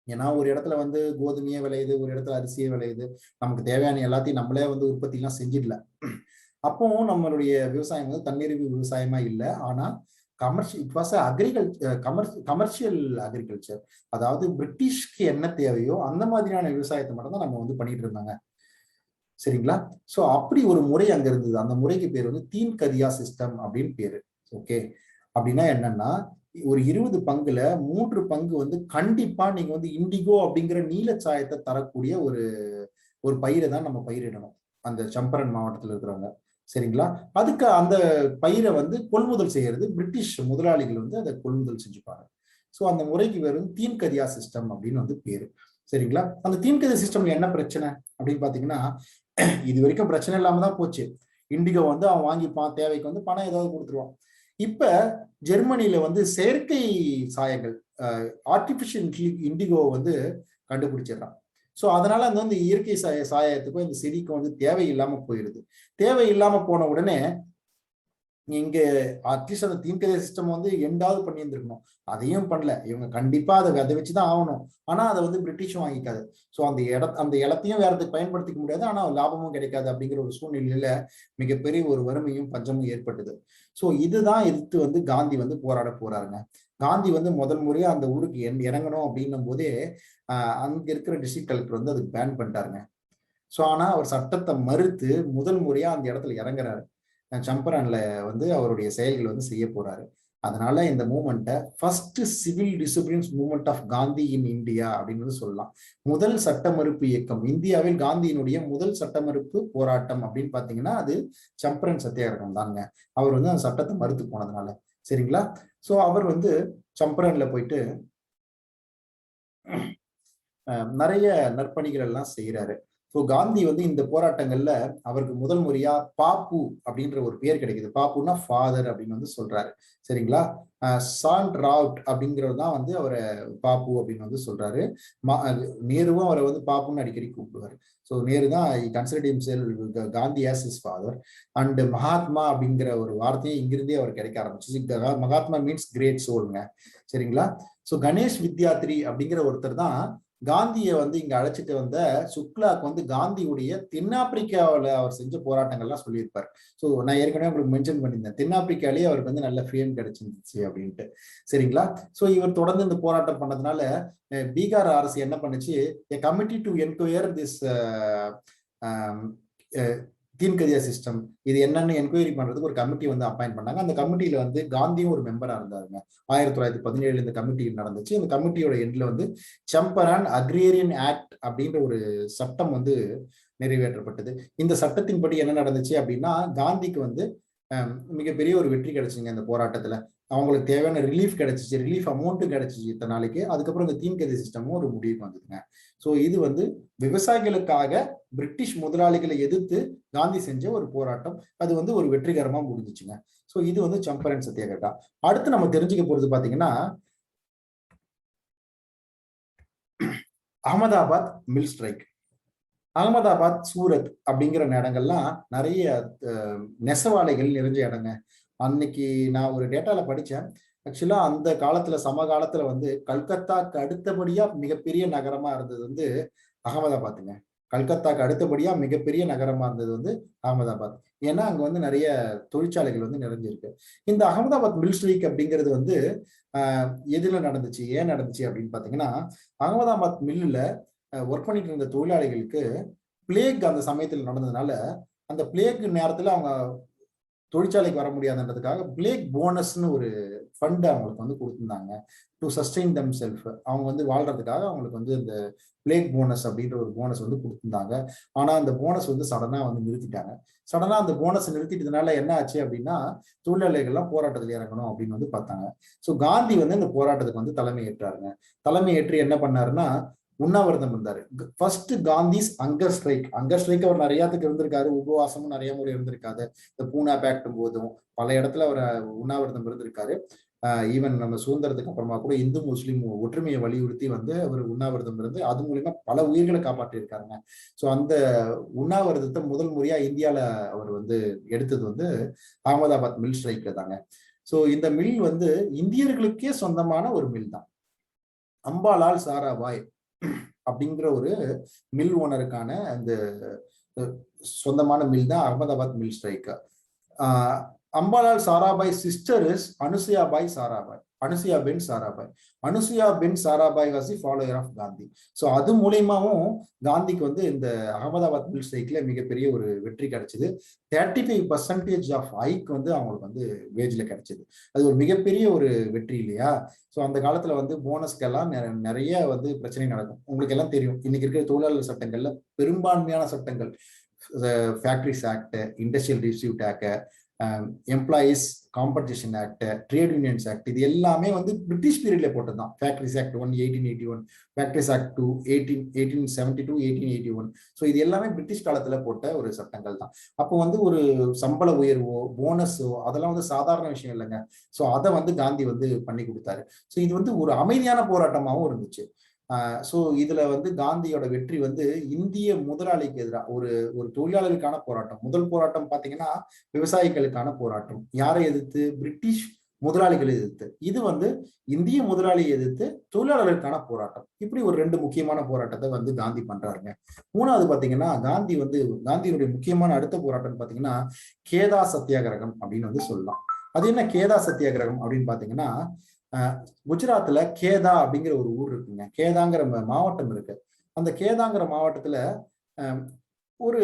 ஏன்னா ஒரு இடத்துல வந்து கோதுமையே விளையுது, ஒரு இடத்துல அரிசியே விளையுது, நமக்கு தேவையான எல்லாத்தையும் நம்மளே வந்து உற்பத்தி எல்லாம் செஞ்சிடல. அப்பவும் நம்மளுடைய விவசாயம் வந்து தன்னிறைவு விவசாயமா இல்லை. ஆனா கமர்ஷியல் அக்ரிகல்ச்சர். அதாவது பிரிட்டிஷ்க்கு என்ன தேவையோ அந்த மாதிரியான விவசாயத்தை மட்டும் தான் நம்ம வந்து பண்ணிட்டு இருந்தாங்க. சரிங்களா? சோ அப்படி ஒரு முறை அங்க இருந்தது. அந்த முறைக்கு பேர் வந்து தீன் கதியா சிஸ்டம் அப்படின்னு பேரு. ஓகே, அப்படின்னா என்னன்னா, ஒரு 20 பங்குல 3 பங்கு வந்து கண்டிப்பா நீங்க வந்து இண்டிகோ அப்படிங்கிற நீல சாயத்தை தரக்கூடிய ஒரு பயிரை தான் நம்ம பயிரிடணும், அந்த சம்பரன் மாவட்டத்தில் இருக்கிறவங்க. சரிங்களா? அதுக்கு அந்த பயிரை வந்து கொள்முதல் செய்யறது பிரிட்டிஷ் முதலாளிகள் வந்து அதை கொள்முதல் செஞ்சுப்பாங்க. ஸோ அந்த முறைக்கு வெறும் தீன் கதியா சிஸ்டம் அப்படின்னு வந்து பேரு. சரிங்களா? அந்த தீன் கதியா சிஸ்டம்ல என்ன பிரச்சனை அப்படின்னு பாத்தீங்கன்னா, இது வரைக்கும் பிரச்சனை இல்லாம தான் போச்சு. இண்டிகோ வந்து அவன் வாங்கிப்பான், தேவைக்கு வந்து பணம் ஏதாவது கொடுத்துருவான். இப்ப ஜெர்மனியில வந்து செயற்கை சாயங்கள், ஆர்டிபிஷியல் இண்டிகோ வந்து கண்டுபிடிச்சிடறான். சோ அதனால அந்த வந்து இயற்கை சாயத்துக்கும் இந்த செடிக்கும் வந்து தேவையில்லாம போயிருது. தேவையில்லாம போன உடனே இங்க அட்லீஸ்ட் அந்த தீன்கதை சிஸ்டம் வந்து எண்டாவது பண்ணி இருந்திருக்கணும். அதையும் பண்ணல. இவங்க கண்டிப்பா அதை வச்சுதான் ஆகணும். ஆனா அதை வந்து பிரிட்டிஷும் வாங்கிக்காது. சோ அந்த இடத்தையும் வேற எதுக்கு பயன்படுத்திக்க முடியாது, ஆனா லாபமும் கிடைக்காது அப்படிங்கிற ஒரு சூழ்நிலையில மிகப்பெரிய ஒரு வறுமையும் பஞ்சமும் ஏற்பட்டது. சோ இதுதான் எதிர்த்து வந்து காந்தி வந்து போராட போறாருங்க. காந்தி வந்து முதல் முறையா அந்த ஊருக்கு இறங்கணும் அப்படின்னும் போதே அங்க இருக்கிற டிஸ்ட்ரிக்ட் கலெக்டர் வந்து அதுக்கு பேன் பண்ணிட்டாருங்க. சோ ஆனா அவர் சட்டத்தை மறுத்து முதல் முறையா அந்த இடத்துல இறங்குறாரு. சம்பரன்ல வந்து அவருடைய செயல்கள் வந்து செய்ய போறாரு. அதனால இந்த மூமெண்ட்டை first civil disciplines movement of Gandhi in India அப்படின்னு சொல்லலாம். முதல் சட்ட மறுப்பு இயக்கம் இந்தியாவில், காந்தியினுடைய முதல் சட்ட மறுப்பு போராட்டம் அப்படின்னு பாத்தீங்கன்னா அது சம்பரன் சத்தியாகிரகம் தாங்க. அவர் வந்து அந்த சட்டத்தை மறுத்து போனதுனால. சரிங்களா? சோ அவர் வந்து சம்பரன்ல போயிட்டு நிறைய நற்பணிகள் எல்லாம் செய்யறாரு. ஸோ காந்தி வந்து இந்த போராட்டங்கள்ல அவருக்கு முதல் முறையா பாப்பு அப்படின்ற ஒரு பேர் கிடைக்குது. பாப்புன்னா ஃபாதர் அப்படின்னு வந்து சொல்றாரு. சரிங்களா? சான் ராவுட் அப்படிங்கிறது தான் வந்து அவரை பாப்பு அப்படின்னு வந்து சொல்றாரு. நேருவும் அவரை வந்து பாப்புன்னு அடிக்கடி கூப்பிடுவாரு. ஸோ நேரு தான் considered himself Gandhi as his father. And Mahatma அப்படிங்கிற ஒரு வார்த்தையை இங்கிருந்தே அவர் கிடைக்க ஆரம்பிச்சு. மகாத்மா மீன்ஸ் கிரேட் சோல்ங்க. சரிங்களா? ஸோ கணேஷ் வித்யாத்ரி அப்படிங்கிற ஒருத்தர் தான் காந்தியை வந்து இங்க அழைச்சிட்டு வந்த சுக்லாக்கு வந்து காந்தியுடைய தென்னாப்பிரிக்காவில் அவர் செஞ்ச போராட்டங்கள்லாம் சொல்லியிருப்பார். ஸோ நான் ஏற்கனவே உங்களுக்கு மென்ஷன் பண்ணியிருந்தேன், தென்னாப்பிரிக்காலேயே அவருக்கு வந்து நல்ல ஃபேம் கிடைச்சிருந்துச்சு அப்படின்ட்டு. சரிங்களா? ஸோ இவர் தொடர்ந்து இந்த போராட்டம் பண்ணதுனால பீகார் அரசு என்ன பண்ணுச்சு, a committee to enquire this Tinkathia system இது என்னன்னு என்கொயரி பண்றதுக்கு ஒரு கமிட்டி வந்து அப்பாயிண்ட் பண்ணாங்க. அந்த கமிட்டியில வந்து காந்தியும் ஒரு மெம்பரா இருந்தாருங்க. 1917 இந்த கமிட்டி நடந்துச்சு. இந்த கமிட்டியோட எண்ட்ல வந்து சம்பரான் அக்ரேரியன் ஆக்ட் அப்படின்ற ஒரு சட்டம் வந்து நிறைவேற்றப்பட்டது. இந்த சட்டத்தின்படி என்ன நடந்துச்சு அப்படின்னா, காந்திக்கு வந்து மிகப்பெரிய ஒரு வெற்றி கிடைச்சுங்க இந்த போராட்டத்துல. அவங்களுக்கு தேவையான ரிலீஃப் கிடைச்சிச்சு, ரிலீஃப் அமௌண்ட்டும் கிடைச்சிச்சு இத்தனை நாளைக்கு. அதுக்கப்புறம் இந்த தீன்கதி சிஸ்டமும் ஒரு முடிவுக்கு வந்ததுங்க. ஸோ இது வந்து விவசாயிகளுக்காக பிரிட்டிஷ் முதலாளிகளை எதிர்த்து காந்தி செஞ்ச ஒரு போராட்டம். அது வந்து ஒரு வெற்றிகரமா முடிஞ்சிச்சுங்க. ஸோ இது வந்து சம்பரன் சத்தியாகிரகா. அடுத்து நம்ம தெரிஞ்சுக்க போறது பாத்தீங்கன்னா, அகமதாபாத் மில் ஸ்ட்ரைக். அகமதாபாத், சூரத் அப்படிங்கிற இடங்கள்லாம் நிறைய நெசவாலைகள் நிறைஞ்ச இடங்க. அன்னைக்கு நான் ஒரு டேட்டால படிச்சேன். ஆக்சுவலா அந்த காலத்துல சமகாலத்துல வந்து கல்கத்தாக்கு அடுத்தபடியா மிகப்பெரிய நகரமா இருந்தது வந்து அகமதாபாத்துங்க. கல்கத்தாக்கு அடுத்தபடியா மிகப்பெரிய நகரமா இருந்தது வந்து அகமதாபாத். ஏன்னா அங்க வந்து நிறைய தொழிற்சாலைகள் வந்து நிறைஞ்சிருக்கு. இந்த அகமதாபாத் மில் ஸ்ட்ரைக் அப்படிங்கிறது வந்து எதுல நடந்துச்சு, ஏன் நடந்துச்சு அப்படின்னு பாத்தீங்கன்னா, அகமதாபாத் மில்லுல ஒர்க் பண்ணிட்டு இருந்த தொழிலாளிகளுக்கு பிளேக் அந்த சமயத்தில் நடந்ததுனால, அந்த பிளேக் நேரத்துல அவங்க தொழிற்சாலைக்கு வர முடியாதுன்றதுக்காக பிளேக் போனஸ்ன்னு ஒரு ஃபண்ட் அவங்களுக்கு வந்து கொடுத்துருந்தாங்க. To sustain them self. அவங்க வந்து வாழ்றதுக்காக அவங்களுக்கு வந்து இந்த பிளேக் போனஸ் அப்படின்ற ஒரு போனஸ் வந்து கொடுத்துருந்தாங்க. ஆனா அந்த போனஸ் வந்து சடனா வந்து நிறுத்திட்டாங்க. சடனா அந்த போனஸ் நிறுத்திட்டதுனால என்ன ஆச்சு அப்படின்னா, தொழிலாளிகள்லாம் போராட்டத்தில் இறங்கணும் அப்படின்னு வந்து பார்த்தாங்க. ஸோ காந்தி வந்து இந்த போராட்டத்துக்கு வந்து தலைமை ஏற்றாருங்க. தலைமை ஏற்று என்ன பண்ணாருன்னா, உண்ணாவிரதம் இருந்தாரு. First Gandhi's hunger strike. Hunger strike அவர் நிறையாத்துக்கு இருந்திருக்காரு. உபவாசமும் நிறைய முறை இருந்திருக்காரு. இந்த பூனா பேக்ட் போதும் பல இடத்துல அவர் உண்ணாவிரதம் இருந்திருக்காரு. ஈவன் நம்ம சுதந்திரத்துக்கு அப்புறமா கூட இந்து முஸ்லீம் ஒற்றுமையை வலியுறுத்தி வந்து அவர் உண்ணாவிரதம் இருந்து அது மூலியமா பல உயிர்களை காப்பாற்றி இருக்காருங்க. ஸோ அந்த உண்ணாவிரதத்தை முதல் முறையா இந்தியால அவர் வந்து எடுத்தது வந்து அகமதாபாத் மில் ஸ்ட்ரைக்ல தாங்க. ஸோ இந்த மில் வந்து இந்தியர்களுக்கே சொந்தமான ஒரு மில் தான். அம்பாலால் சாராபாய் அப்படிங்கிற ஒரு மில் ஓனருக்கான அந்த சொந்தமான மில் தான் Ahmedabad mill strike. Ambalal Sarabhai sister is Anusuyabai Sarabhai, Anusuya Ben Sarabhai. Anusuya Ben Sarabhai was the follower of Gandhi. So அது மூலியமாவும் காந்திக்கு வந்து இந்த அகமதாபாத் மில் ஸ்ட்ரைக்ல மிகப்பெரிய ஒரு வெற்றி கிடைச்சது. 35% ஆஃப் ஹைக் வந்து அவங்களுக்கு வந்து வேஜ்ல கிடைச்சது. அது ஒரு மிகப்பெரிய ஒரு வெற்றி இல்லையா? ஸோ அந்த காலத்துல வந்து போனஸ்க்கெல்லாம் நிறைய வந்து பிரச்சனை நடக்கும். உங்களுக்கு எல்லாம் தெரியும், இன்னைக்கு இருக்கிற தொழிலாளர் சட்டங்கள்ல பெரும்பான்மையான சட்டங்கள் factories act, industrial dispute act, employees compensation act, trade unions act, இது எல்லாமே வந்து பிரிட்டிஷ் பீரியட்ல போட்டதுதான். Factories act 1 1881, factories act 2 1872 1881. So இது எல்லாமே பிரிட்டிஷ் காலத்துல போட்ட ஒரு சட்டங்கள் தான். அப்போ வந்து ஒரு சம்பள உயர்வோ போனஸோ அதெல்லாம் வந்து சாதாரண விஷயம் இல்லைங்க. ஸோ அதை வந்து காந்தி வந்து பண்ணி கொடுத்தாரு. ஸோ இது வந்து ஒரு அமைதியான போராட்டமாகவும் இருந்துச்சு. ஸோ இதுல வந்து காந்தியோட வெற்றி வந்து இந்திய முதலாளிக்கு எதிராக ஒரு ஒரு தொழிலாளர்களுக்கான போராட்டம். முதல் போராட்டம் பாத்தீங்கன்னா விவசாயிகளுக்கான போராட்டம். யாரை எதிர்த்து? பிரிட்டிஷ் முதலாளிகளை எதிர்த்து. இது வந்து இந்திய முதலாளியை எதிர்த்து தொழிலாளர்களுக்கான போராட்டம். இப்படி ஒரு 2 முக்கியமான போராட்டத்தை வந்து காந்தி பண்றாருங்க. மூணாவது பாத்தீங்கன்னா காந்தியினுடைய முக்கியமான அடுத்த போராட்டம் பாத்தீங்கன்னா கேதா சத்தியாகிரகம் அப்படின்னு வந்து சொல்லலாம். அது என்ன கேதா சத்தியாகிரகம் அப்படின்னு பாத்தீங்கன்னா, குஜராத்ல கேதா அப்படிங்கிற ஒரு ஊர் இருக்குங்க. கேதாங்கிற மாவட்டம் இருக்கு. அந்த கேதாங்கிற மாவட்டத்துல ஒரு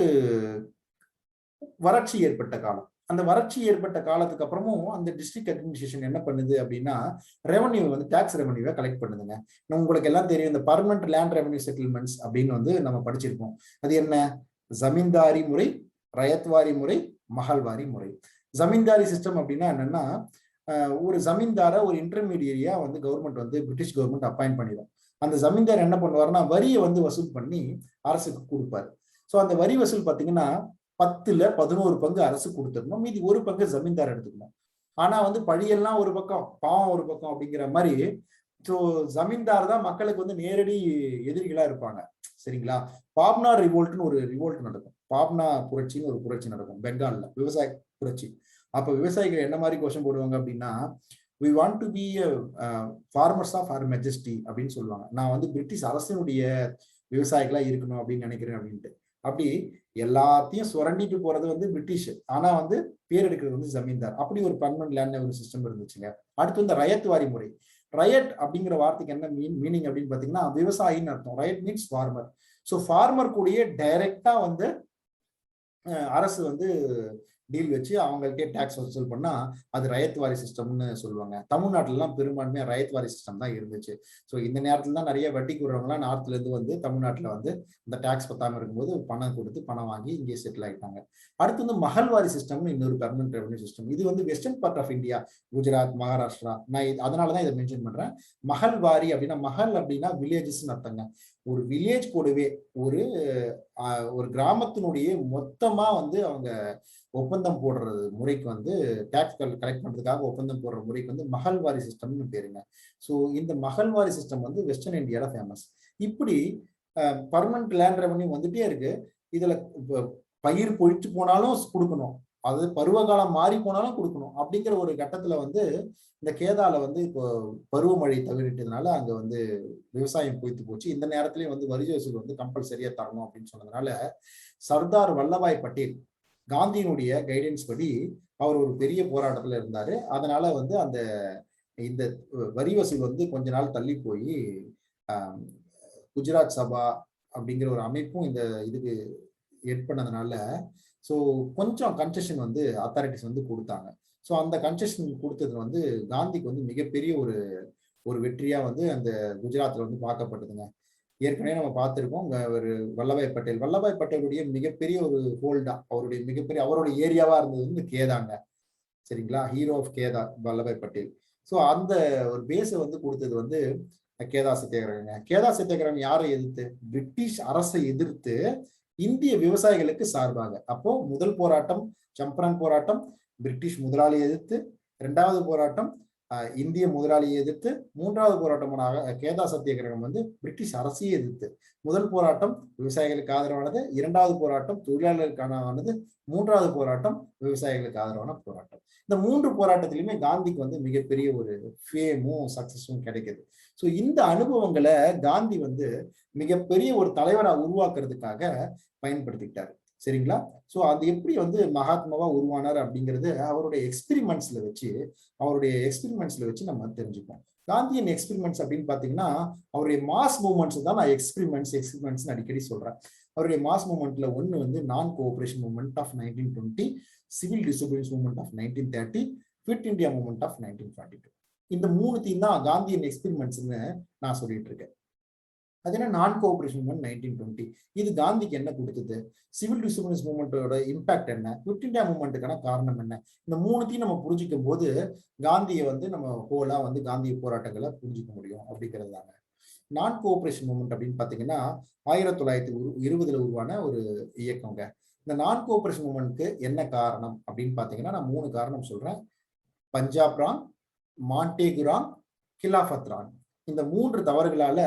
வறட்சி ஏற்பட்ட காலம். அந்த வறட்சி ஏற்பட்ட காலத்துக்கு அப்புறமும் அந்த டிஸ்ட்ரிக்ட் அட்மினிஸ்ட்ரேஷன் என்ன பண்ணுது அப்படின்னா, ரெவன்யூ வந்து டாக்ஸ் ரெவன்யூவை கலெக்ட் பண்ணுதுங்க. உங்களுக்கு எல்லாம் தெரியும், இந்த பர்மனன்ட் லேண்ட் ரெவன்யூ செட்டில்மெண்ட்ஸ் அப்படின்னு வந்து நம்ம படிச்சிருப்போம். அது என்ன? ஜமீன்தாரி முறை, ரயத்வாரி முறை, மஹல்வாரி முறை. ஜமீன்தாரி சிஸ்டம் அப்படின்னா என்னன்னா, ஒரு ஜமீன்தாரை ஒரு இன்டர்மீடியரியா வந்து கவர்மெண்ட் வந்து பிரிட்டிஷ் கவர்மெண்ட் அப்பாயிண்ட் பண்ணிடும். அந்த ஜமீன்தார் என்ன பண்ணுவாருன்னா வரியை வந்து வசூல் பண்ணி அரசுக்கு கொடுப்பாரு. ஸோ அந்த வரி வசூல் பார்த்தீங்கன்னா 10-11 பங்கு அரசு கொடுத்துடணும், மீதி ஒரு பங்கு ஜமீன்தார் எடுத்துக்கணும். ஆனா வந்து பழியெல்லாம் ஒரு பக்கம், பாவம் ஒரு பக்கம் அப்படிங்கிற மாதிரி. ஸோ ஜமீன்தார் தான் மக்களுக்கு வந்து நேரடி எதிரிகளா இருப்பாங்க. சரிங்களா? பாப்னா ரிவோல்ட்னு ஒரு ரிவோல்ட் நடக்கும். பாப்னா புரட்சின்னு ஒரு புரட்சி நடக்கும் பெங்கால்ல, விவசாய புரட்சி. அப்ப விவசாயிகள் என்ன மாதிரி கோஷம் போடுவாங்க அப்படின்னா, we want to be farmers of our majesty அப்படின்னு சொல்லுவாங்க. நான் வந்து பிரிட்டிஷ் அரசினுடைய விவசாயிகளா இருக்கணும் அப்படின்னு நினைக்கிறேன் அப்படின்ட்டு. அப்படி எல்லாத்தையும் சுரண்டிட்டு போறது வந்து பிரிட்டிஷ், ஆனா வந்து பேர் எடுக்கிறது வந்து ஜமீன்தார். அப்படி ஒரு பர்மனன்ட் லேண்ட் ஒரு சிஸ்டம் இருந்துச்சுங்க. அடுத்து வந்து ரயத் வாரி முறை. ரயட் அப்படிங்கிற வார்த்தைக்கு என்ன மீனிங் அப்படின்னு பாத்தீங்கன்னா விவசாயின்னு அர்த்தம். Ryot means farmer. So farmer கூடயே டைரக்டா வந்து அரசு வந்து டீல் வச்சு அவங்களுக்கே டாக்ஸ் வசூல் பண்ணா அது ரயத்வாரி சிஸ்டம்னு சொல்லுவாங்க. தமிழ்நாட்டுல எல்லாம் பெரும்பான்மையா ரயத்வாரி சிஸ்டம் தான் இருந்துச்சு. ஸோ இந்த நேரத்துல தான் நிறைய வட்டிக்கு விடுறவங்கலாம் நார்த்ல இருந்து வந்து தமிழ்நாட்டுல வந்து இந்த டாக்ஸ் பத்தாம இருக்கும்போது பணம் கொடுத்து பணம் வாங்கி இங்கே செட்டில் ஆயிட்டாங்க. அடுத்து வந்து மகள்வாரி சிஸ்டம்னு இன்னொரு பெர்மனன்ட் ரெவன்யூ சிஸ்டம். இது வந்து western part of India, Gujarat, Maharashtra. நான் அதனாலதான் இதை மென்ஷன் பண்றேன். மகள்வாரி அப்படின்னா மகள் அப்படின்னா வில்லேஜஸ்ன்னு அர்த்தங்க. ஒரு வில்லேஜ் கூடவே ஒரு ஒரு கிராமத்தினுடைய மொத்தமா வந்து அவங்க ஒப்பந்தம் போடுறது முறைக்கு வந்து டாக்ஸ் கலெக்ட் பண்றதுக்காக ஒப்பந்தம் போடுற முறைக்கு வந்து மகள்வாரி சிஸ்டம்னு பேருங்க. ஸோ இந்த மகள்வாரி சிஸ்டம் வந்து வெஸ்டர்ன் இந்தியால ஃபேமஸ். இப்படி பர்மனன்ட் லேண்ட் ரெவன்யூ வந்துட்டே இருக்கு. இதுல பயிர் பொழிச்சு போனாலும் கொடுக்கணும், அது பருவகாலம் மாறி போனாலும் கொடுக்கணும் அப்படிங்கிற ஒரு கட்டத்துல வந்து இந்த கேதால வந்து இப்போ பருவமழை தவிர்த்ததுனால அங்க வந்து விவசாயம் பொய்த்து போச்சு. இந்த நேரத்திலயும் வந்து வரி வசூல் வந்து கம்பல்சரியா தரணும் அப்படின்னு சொன்னதுனால சர்தார் வல்லபாய் பட்டேல் காந்தியினுடைய கைடன்ஸ் படி அவர் ஒரு பெரிய போராட்டத்துல இருந்தாரு. அதனால வந்து அந்த இந்த வரி வசூல் வந்து கொஞ்ச நாள் தள்ளி போய் குஜராத் சபா அப்படிங்கிற ஒரு அமைப்பும் இந்த இதுக்கு ஏற்பட்டதுனால ஸோ கொஞ்சம் கன்செஷன் வந்து அத்தாரிட்டிஸ் வந்து கொடுத்தாங்க. ஸோ அந்த கன்செஷன் கொடுத்தது வந்து காந்திக்கு வந்து மிகப்பெரிய ஒரு வெற்றியா வந்து அந்த குஜராத்ல வந்து பார்க்கப்பட்டதுங்க. ஏற்கனவே நம்ம பார்த்திருக்கோம் ஒரு வல்லபாய் பட்டேலுடைய மிகப்பெரிய ஒரு ஹோல்டா, அவருடைய ஏரியாவா இருந்தது வந்து கேதாங்க. சரிங்களா? Hero of Kheda Vallabhbhai Patel. So அந்த ஒரு பேஸை வந்து கொடுத்தது வந்து கேதா சத்தியாகிரகங்க. கேதா சத்தியாகிரகம் யாரை எதிர்த்து? பிரிட்டிஷ் அரசை எதிர்த்து இந்திய விவசாயிகளுக்கு சார்பாக. அப்போ முதல் போராட்டம் சம்பரான் போராட்டம் பிரிட்டிஷ் முதலாளியை எதிர்த்து, இரண்டாவது போராட்டம் இந்திய முதலாளியை எதிர்த்து, மூன்றாவது போராட்டமான கேதா சத்தியாகிரகம் வந்து பிரிட்டிஷ் அரசையே எதிர்த்து. முதல் போராட்டம் விவசாயிகளுக்கு ஆதரவானது, இரண்டாவது போராட்டம் தொழிலாளர்களுக்கானது, மூன்றாவது போராட்டம் விவசாயிகளுக்கு ஆதரவான போராட்டம். இந்த மூன்று போராட்டத்திலுமே காந்திக்கு வந்து மிகப்பெரிய ஒரு ஃபேமும் சக்சஸும் கிடைக்குது. ஸோ இந்த அனுபவங்களை காந்தி வந்து மிகப்பெரிய ஒரு தலைவரை உருவாக்குறதுக்காக பயன்படுத்திக்கிட்டாரு. சரிங்களா? ஸோ அது எப்படி வந்து மகாத்மாவா உருவானார் அப்படிங்கிறது அவருடைய எக்ஸ்பெரிமெண்ட்ஸ்ல வச்சு நம்ம தெரிஞ்சுப்போம். காந்தியன் எக்ஸ்பெரிமெண்ட்ஸ் அப்படின்னு பாத்தீங்கன்னா அவருடைய மாஸ் மூவ்மெண்ட்ஸ் தான் நான் எக்ஸ்பெரிமெண்ட்ஸ் அடிக்கடி சொல்றேன். அவருடைய மாஸ் மூவ்மெண்ட்ல ஒன்னு வந்து non cooperation movement of 1920, civil disobedience movement of 1930, quit India movement of 1942. இந்த மூணுத்தையும் தான் காந்தியன் எக்ஸ்பெரிமெண்ட்ஸ்ன்னு நான் சொல்லிட்டு இருக்கேன். அது என்ன நான் கோஆபரேஷன் மூவ்மெண்ட் 1920, இது காந்திக்கு என்ன கொடுத்தது? சிவில் டிசோபீடியன்ஸ் மூவ்மெண்டோட இம்பாக்ட் என்ன? குவிட் இந்தியா மூவ்மெண்ட்டுக்கான காரணம் என்ன? இந்த மூணுத்தையும் நம்ம புரிஞ்சிக்கும் போது காந்தியை வந்து நம்ம ஹோலா வந்து காந்திய போராட்டங்களை புரிஞ்சிக்க முடியும் அப்படிங்கிறது தாங்க. நான் கோஆபரேஷன் மூவ்மெண்ட் அப்படின்னு பாத்தீங்கன்னா 1920 உருவான ஒரு இயக்கங்க. இந்த நான் கோஆபரேஷன் மூவ்மெண்ட்க்கு என்ன காரணம் அப்படின்னு பாத்தீங்கன்னா நான் 3 காரணம் சொல்றேன். Punjab wrong, Montagu wrong, Khilafat wrong. இந்த 3 தவறுகளால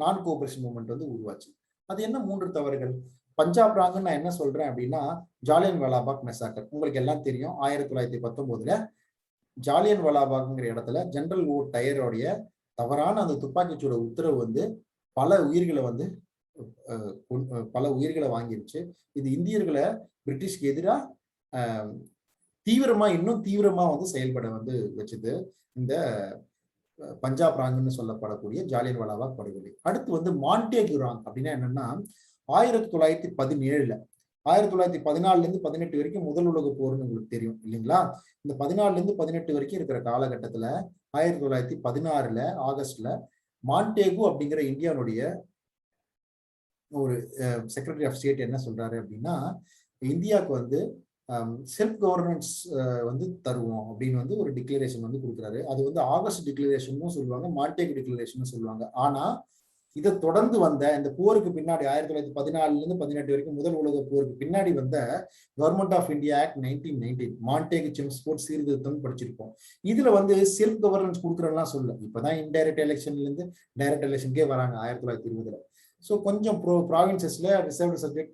நான் கோஆபரேஷன் மூவ்மெண்ட் வந்து உருவாச்சு. அது என்ன 3 தவறுகள்? பஞ்சாப் ராங்னு நான் என்ன சொல்றேன் அப்படின்னா ஜாலியன் வாலாபாக் மெசாக்கர். உங்களுக்கு எல்லாம் தெரியும் 1919 ஜாலியன் வாலாபாக்ங்கிற இடத்துல ஜெனரல் ஓ டயரோடைய தவறான அந்த துப்பாக்கிச்சூட உத்தரவு வந்து பல உயிர்களை வாங்கிருச்சு. இது இந்தியர்களை பிரிட்டிஷ்க்கு எதிராக இன்னும் தீவிரமா வந்து செயல்பட வந்து வச்சது இந்த பஞ்சாப் ராங்னு சொல்லப்படக்கூடிய ஜாலியன் வாலாபாக் படுகொலை. அடுத்து வந்து மாண்டேகு ராங் அப்படின்னா என்னன்னா 1917 1914 இருந்து 18 வரைக்கும் முதல் உலக போர்னு உங்களுக்கு தெரியும் இல்லைங்களா? இந்த 14 இருந்து 18 வரைக்கும் இருக்கிற காலகட்டத்துல 1916 ஆகஸ்ட்ல மாண்டேகு அப்படிங்கிற இந்தியாவுடைய ஒரு செக்ரட்டரி ஆஃப் ஸ்டேட் என்ன சொல்றாரு அப்படின்னா இந்தியாவுக்கு வந்து செல்ஃப் கவர்னன்ஸ் வந்து தருவோம் அப்படின்னு வந்து ஒரு டிக்ளரேஷன் வந்து கொடுக்குறாரு. அது வந்து ஆகஸ்ட் டிக்ளரேஷன் சொல்லுவாங்க, மாண்டேகு டிக்ளரேஷன் சொல்லுவாங்க. ஆனா இதை தொடர்ந்து வந்த இந்த போருக்கு பின்னாடி 1914 18 வரைக்கும் முதல் உலக போருக்கு பின்னாடி வந்த government of India act 1919 Montagu Chelmsford சீர்திருத்தம் படிச்சிருப்போம். இதுல வந்து செல்ஃப் கவர்னன்ஸ் கொடுக்குறேன்லாம் சொல்ல, இப்பதான் இன்டைரக்ட் எலெக்ஷன்ல இருந்து டைரக்ட் எலெக்ஷனுக்கே வராங்க 1920. ஸோ கொஞ்சம் ப்ராவின்சஸ்ல ரிசர்வ்டு சப்ஜெக்ட்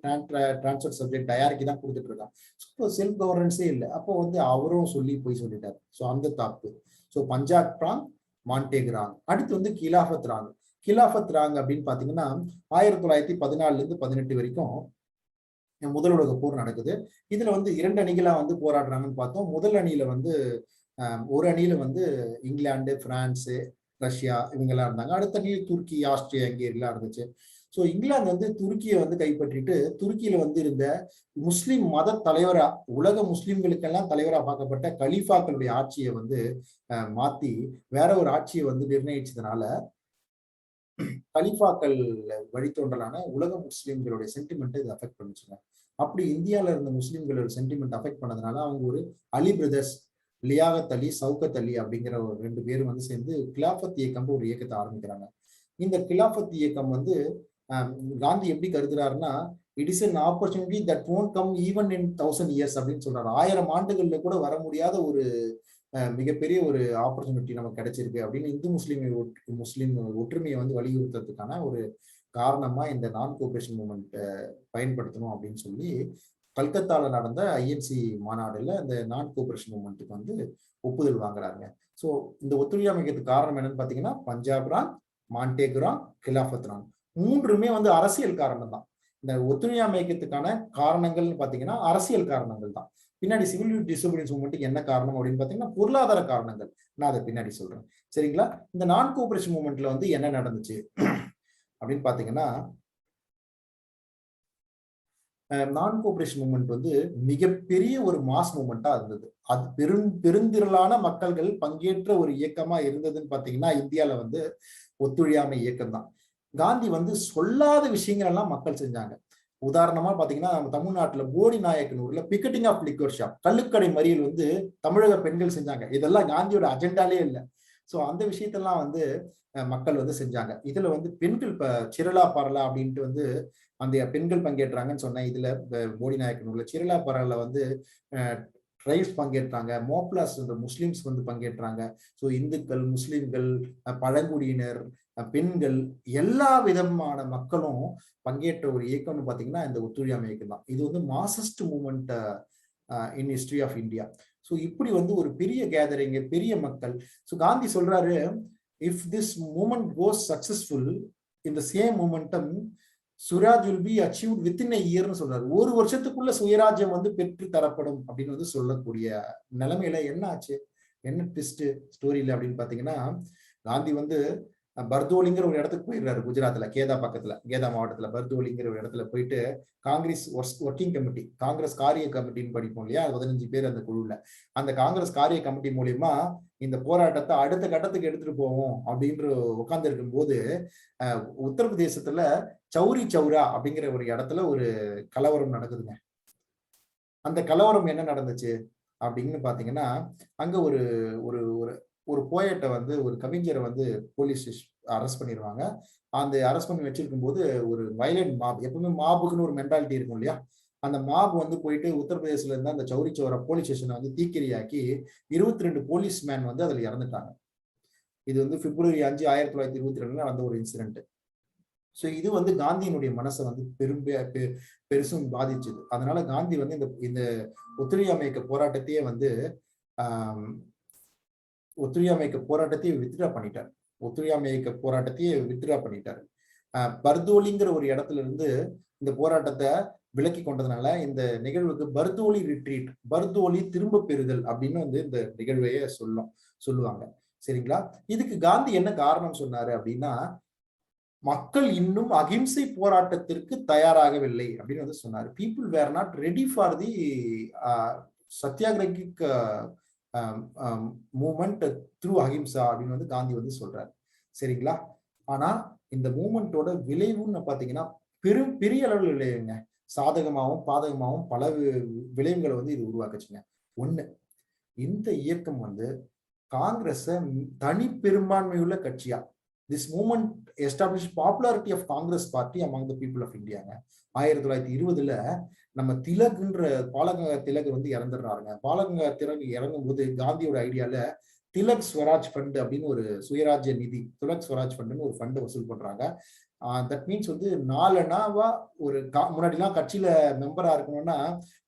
டிரான்ஸ்ஃபர் சப்ஜெக்ட் டயாரிக்கி தான் கொடுத்துட்டு இருக்காங்க. ஸோ செல்ஃப் கவர்னன்ஸே இல்லை. அப்போ வந்து அவரும் போய் சொல்லிட்டாரு. ஸோ அந்த தாப்பு. So Punjab wrong, Montagu wrong. அடுத்து வந்து கிலாஃபத் ராங். கிலாஃபத் ராங் அப்படின்னு பாத்தீங்கன்னா 1914 18 வரைக்கும் முதல் உலக போர் நடக்குது. இதுல வந்து 2 அணிகளா வந்து போராடுறாங்கன்னு பார்த்தோம். முதல் அணியில வந்து ஒரு அணியில வந்து இங்கிலாந்து, பிரான்ஸ், ரஷ்யா இவங்கெல்லாம் இருந்தாங்க. அடுத்த அணியில் துருக்கி, ஆஸ்திரியா, ஹங்கேரிலாம் இருந்துச்சு. ஸோ இங்கிலாந்து வந்து துருக்கியை வந்து கைப்பற்றிட்டு துருக்கியில வந்து இருந்த முஸ்லிம் மத தலைவரா, உலக முஸ்லிம்களுக்கெல்லாம் தலைவரா பார்க்கப்பட்ட கலீஃபாக்களுடைய ஆட்சியை வந்து மாத்தி வேற ஒரு ஆட்சியை வந்து நிர்ணயிச்சதுனால கலீஃபாக்கள் வழித்தோன்றலான உலக முஸ்லிம்களுடைய சென்டிமெண்ட் இது அஃபெக்ட் பண்ணுச்சுங்க. அப்படி இந்தியாவில இருந்த முஸ்லிம்களோட சென்டிமெண்ட் அஃபெக்ட் பண்ணதுனால அவங்க ஒரு அலி பிரதர்ஸ், லியாகத் அலி, சவுகத் அலி அப்படிங்கிற ஒரு 2 பேரும் வந்து சேர்ந்து கிலாஃபத் இயக்கம் ஒரு இயக்கத்தை ஆரம்பிக்கிறாங்க. இந்த கிலாஃபத் இயக்கம் வந்து காந்தி எப்படி கருதுறாருன்னா, it is an opportunity that won't come even in 1000 years அப்படின்னு சொல்றாரு. 1000 ஆண்டுகள்ல கூட வர முடியாத ஒரு மிகப்பெரிய ஒரு ஆப்பர்ச்சுனிட்டி நமக்கு கிடைச்சிருக்கு அப்படின்னு இந்து முஸ்லீம் ஒற்றுமையை வந்து வலியுறுத்துறதுக்கான ஒரு காரணமா இந்த நான் கோஆபரேஷன் மூவ்மெண்ட் பயன்படுத்தணும் அப்படின்னு சொல்லி கல்கத்தால நடந்த ஐஎன்சி மாநாடுல இந்த நான் கோஆபரேஷன் மூவ்மெண்ட்டுக்கு வந்து ஒப்புதல் வாங்குறாங்க. ஸோ இந்த ஒத்துழையாமைக்கிறதுக்கு காரணம் என்னன்னு பாத்தீங்கன்னா Punjab wrong, Montagu wrong, Khilafat wrong மூன்றுமே வந்து அரசியல் காரணம் தான். இந்த ஒத்துழையாமை இயக்கத்துக்கான காரணங்கள்னு பாத்தீங்கன்னா அரசியல் காரணங்கள் தான். பின்னாடி சிவில் டிசோபீடியன்ஸ் மூவ்மெண்ட்டுக்கு என்ன காரணம் அப்படின்னு பாத்தீங்கன்னா பொருளாதார காரணங்கள். நான் அதை பின்னாடி சொல்றேன். சரிங்களா? இந்த நான் கோஆபரேஷன் மூவ்மெண்ட்ல வந்து என்ன நடந்துச்சு அப்படின்னு பாத்தீங்கன்னா, நான் கோஆபரேஷன் மூவ்மெண்ட் வந்து மிகப்பெரிய ஒரு மாஸ் மூவ்மெண்டா இருந்தது. அது பெருந்திரளான மக்கள்கள் பங்கேற்ற ஒரு இயக்கமா இருந்ததுன்னு பாத்தீங்கன்னா இந்தியால வந்து ஒத்துழையாமை இயக்கம் தான். காந்தி வந்து சொல்லாத விஷயங்கள் எல்லாம் மக்கள் செஞ்சாங்க. உதாரணமா பாத்தீங்கன்னா நம்ம தமிழ்நாட்டுல போடி நாயக்கனூர்ல பிக்கெட்டிங் ஆஃப் லிக்வர் ஷாப், கள்ளுக்கடை மறியல் வந்து தமிழக பெண்கள் செஞ்சாங்க. இதெல்லாம் காந்தியோட அஜெண்டாலே இல்லை. சோ அந்த விஷயத்தெல்லாம் வந்து மக்கள் வந்து செஞ்சாங்க. இதுல வந்து பெண்கள் சிரலா பரலா அப்படின்ட்டு வந்து அந்த பெண்கள் பங்கேற்றாங்கன்னு சொன்னேன். இதுல போடி நாயக்கனூர்ல சிரலா பரல வந்து ட்ரைப்ஸ் பங்கேற்றாங்க, மோப்லாஸ் முஸ்லிம்ஸ் வந்து பங்கேற்றாங்க. ஸோ இந்துக்கள், முஸ்லிம்கள், பழங்குடியினர், பெண்கள் எல்லா விதமான மக்களும் பங்கேற்ற ஒரு இயக்கம்னு பாத்தீங்கன்னா இந்த ஒத்துழையாமை இயக்கம் தான். இது வந்து massest movement in history of India. So இப்படி வந்து ஒரு பெரிய கேதரிங், பெரிய மக்கள். ஸோ காந்தி சொல்றாரு, if this movement goes successful in the same momentum Swaraj will be achieved within a இயர்னு சொல்றாரு. ஒரு வருஷத்துக்குள்ள சுயராஜ்யம் வந்து பெற்று தரப்படும் அப்படின்னு வந்து சொல்லக்கூடிய நிலைமையில என்ன ஆச்சு, என்ன ட்விஸ்ட் ஸ்டோரியில அப்படின்னு பாத்தீங்கன்னா, காந்தி வந்து பர்தோலிங்கிற ஒரு இடத்துக்கு போயிடுறாரு. குஜராத்ல கேதா பக்கத்துல, கேதா மாவட்டத்துல பர்தோலிங்கிற ஒரு இடத்துல போயிட்டு காங்கிரஸ் ஒர்க்கிங் கமிட்டி, காங்கிரஸ் காரிய கமிட்டின்னு படிப்போம் இல்லையா, 15 பேர் அந்த குழுல. அந்த காங்கிரஸ் காரிய கமிட்டி மூலியமா இந்த போராட்டத்தை அடுத்த கட்டத்துக்கு எடுத்துட்டு போவோம் அப்படின்ற உட்கார்ந்து இருக்கும் போது உத்தரப்பிரதேசத்துல சௌரி சௌரா அப்படிங்கிற ஒரு இடத்துல ஒரு கலவரம் நடக்குதுங்க. அந்த கலவரம் என்ன நடந்துச்சு அப்படின்னு பாத்தீங்கன்னா, அங்க ஒரு ஒரு ஒரு போயட்டை வந்து, ஒரு கவிஞரை வந்து போலீஸ் அரெஸ்ட் பண்ணிடுவாங்க. அந்த அரெஸ்ட் பண்ணி வச்சிருக்கும் போது ஒரு வயலண்ட் மாப், எப்பவுமே மாபுக்குன்னு ஒரு மென்டாலிட்டி இருக்கும் இல்லையா, அந்த மாப் வந்து போயிட்டு உத்தரப்பிரதேசல இருந்து அந்த சௌரி சௌரா போலீஸ் ஸ்டேஷனை வந்து தீக்கிரையாக்கி 22 போலீஸ் மேன் வந்து அதுல இறந்துட்டாங்க. இது வந்து பிப்ரவரி 5 1922 நடந்த ஒரு இன்சிடென்ட். ஸோ இது வந்து காந்தியினுடைய மனசை வந்து பெருசும் பாதிச்சது. அதனால காந்தி வந்து இந்த ஒத்துழையாமை இயக்க போராட்டத்தையே வந்து ஒத்துழையாமை இயக்க போராட்டத்தையே வித்ட்ரா பண்ணிட்டார். ஒத்துழையாமை இயக்க போராட்டத்தையே வித்ட்ரா பண்ணிட்டாரு. பர்தோலிங்கிற ஒரு இடத்துல இருந்து இந்த போராட்டத்தை விலக்கி கொண்டதுனால இந்த நிகழ்வுக்கு பர்தோலி ரிட்ரீட், பர்தோலி திரும்ப பெறுதல் அப்படின்னு வந்து இந்த நிகழ்வையே சொல்லுவாங்க. சரிங்களா? இதுக்கு காந்தி என்ன காரணம் சொன்னாரு அப்படின்னா, மக்கள் இன்னும் அகிம்சை போராட்டத்திற்கு தயாராகவில்லை அப்படின்னு வந்து சொன்னாரு. People were not ready for the satyagrahic movement through ahimsa அப்படின்னு வந்து காந்தி வந்து சொல்றாரு. சரிங்களா? ஆனா இந்த மூவ்மெண்டோட விளைவுன்னு பாத்தீங்கன்னா பெரிய அளவில் விளைவுங்க. சாதகமாகவும் பாதகமாகவும் பல விளைவுகளை வந்து இது உருவாக்குச்சுங்க. ஒண்ணு, இந்த இயக்கம் வந்து காங்கிரஸ தனி பெரும்பான்மையுள்ள கட்சியா, this movement establish popularity of Congress party among the people of இந்தியாங்க. 1920 நம்ம திலக்ன்ற பாலகங்காதர் திலக் வந்து இறந்துடுறாருங்க. பாலகங்காதர் திலக் இறங்கும் போது காந்தியோட ஐடியால திலக் ஸ்வராஜ் ஃபண்ட் அப்படின்னு ஒரு சுயராஜ்ய நிதி, திலக் ஸ்வராஜ் ஃபண்டுன்னு ஒரு ஃபண்ட் வசூல் பண்றாங்க. தட் மீன்ஸ் வந்து 4 அணாவா ஒரு முன்னாடிலாம் கட்சியில மெம்பரா இருக்கணும்னா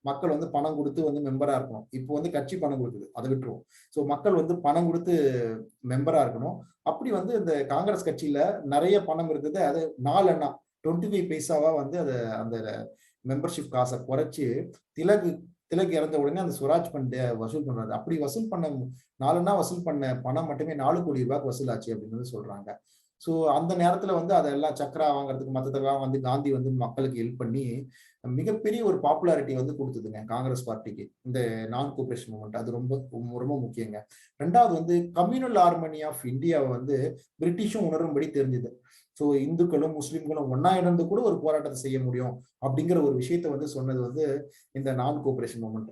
மக்கள் வந்து பணம் கொடுத்து வந்து மெம்பரா இருக்கணும். இப்போ வந்து கட்சி பணம் கொடுக்குது, அதை விட்டுருவோம். ஸோ மக்கள் வந்து பணம் கொடுத்து மெம்பரா இருக்கணும். அப்படி வந்து இந்த காங்கிரஸ் கட்சியில நிறைய பணம் இருந்தது. அது 4 அணா 25 பைசாவா வந்து அதை அந்த மெம்பர்ஷிப் காசை குறைச்சு திலக் திலக் இறந்த உடனே அந்த ஸ்வராஜ் ஃபண்ட் வசூல் பண்றாரு. அப்படி வசூல் பண்ண 4 அணா வசூல் பண்ண பணம் மட்டுமே 4 கோடி ரூபாய்க்கு வசூலாச்சு அப்படின்னு சொல்றாங்க. ஸோ அந்த நேரத்துல வந்து அதெல்லாம் சக்கரா வாங்குறதுக்கு மற்றதெல்லாம் வந்து காந்தி வந்து மக்களுக்கு ஹெல்ப் பண்ணி மிகப்பெரிய ஒரு பாப்புலாரிட்டி வந்து கொடுத்ததுங்க காங்கிரஸ் பார்ட்டிக்கு இந்த நான் கோஆபரேஷன் மூவ்மெண்ட். அது ரொம்ப ரொம்ப முக்கியங்க. ரெண்டாவது வந்து கம்யூனல் ஹார்மனி ஆஃப் இந்தியாவை வந்து பிரிட்டிஷும் உணரும்படி தெரிஞ்சது. ஸோ இந்துக்களும் முஸ்லிம்களும் ஒன்னா இணைந்து கூட ஒரு போராட்டத்தை செய்ய முடியும் அப்படிங்கிற ஒரு விஷயத்த வந்து சொன்னது வந்து இந்த நான் கோஆபரேஷன் மூவ்மெண்ட்.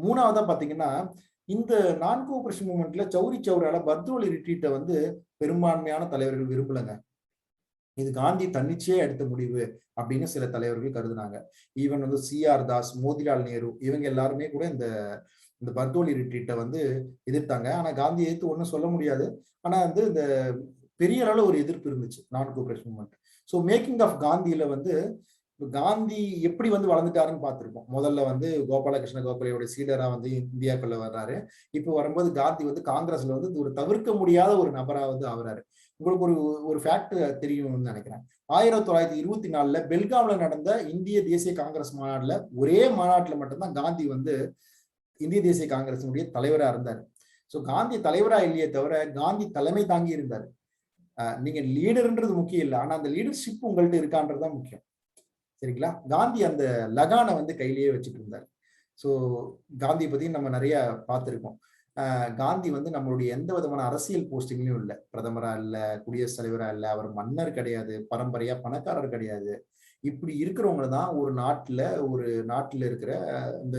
மூணாவதா பாத்தீங்கன்னா இந்த நான் கோஆபரேஷன் மூவ்மெண்ட்ல சௌரி சௌரால பர்தோலி ரிட்ரீட்டை வந்து பெரும்பான்மையான தலைவர்கள் விரும்பலங்க. இது காந்தி தன்னிச்சையே எடுத்த முடிவு அப்படின்னு சில தலைவர்கள் கருதுனாங்க. ஈவன் வந்து CR தாஸ், மோதிலால் நேரு இவங்க எல்லாருமே கூட இந்த இந்த பர்தோலி ரிட்ரீட்டை வந்து எதிர்த்தாங்க. ஆனா காந்தி எதிர்த்து ஒன்றும் சொல்ல முடியாது. ஆனா வந்து இந்த பெரிய அளவு ஒரு எதிர்ப்பு இருந்துச்சு non cooperation movement. So making of காந்தியில வந்து காந்தி எப்படி வந்து வளர்ந்துட்டாருன்னு பார்த்திருப்போம். முதல்ல வந்து கோபாலகிருஷ்ண கோகலேயோட சீடரா வந்து இந்தியாக்குள்ள வர்றாரு. இப்போ வரும்போது காந்தி வந்து காங்கிரஸ்ல வந்து ஒரு தவிர்க்க முடியாத ஒரு நபரா வந்து ஆகுறாரு. உங்களுக்கு ஒரு ஒரு ஃபேக்ட் தெரியும்னு நினைக்கிறேன். 1924 பெல்காம்ல நடந்த இந்திய தேசிய காங்கிரஸ் மாநாடுல ஒரே மாநாட்டுல மட்டும்தான் காந்தி வந்து இந்திய தேசிய காங்கிரசினுடைய தலைவரா இருந்தார். ஸோ காந்தி தலைவரா இல்லையே தவிர காந்தி தலைமை தாங்கி இருந்தார். நீங்க லீடர்ன்றது முக்கியம் இல்லை, ஆனா அந்த லீடர்ஷிப் உங்கள்ட்ட இருக்கான்றதுதான் முக்கியம். சரிங்களா? காந்தி அந்த லகானை வந்து கையிலேயே வச்சுட்டு இருந்தார். ஸோ காந்தியை பத்தி நம்ம நிறைய பார்த்திருக்கோம். காந்தி வந்து நம்மளுடைய எந்த விதமான அரசியல் போஸ்டிங்லயும் இல்லை. பிரதமரா இல்லை, குடியரசுத் தலைவரா இல்லை, அவர் மன்னர் கிடையாது, பரம்பரையா பணக்காரர் கிடையாது. இப்படி இருக்கிறவங்க தான் ஒரு நாட்டுல இருக்கிற இந்த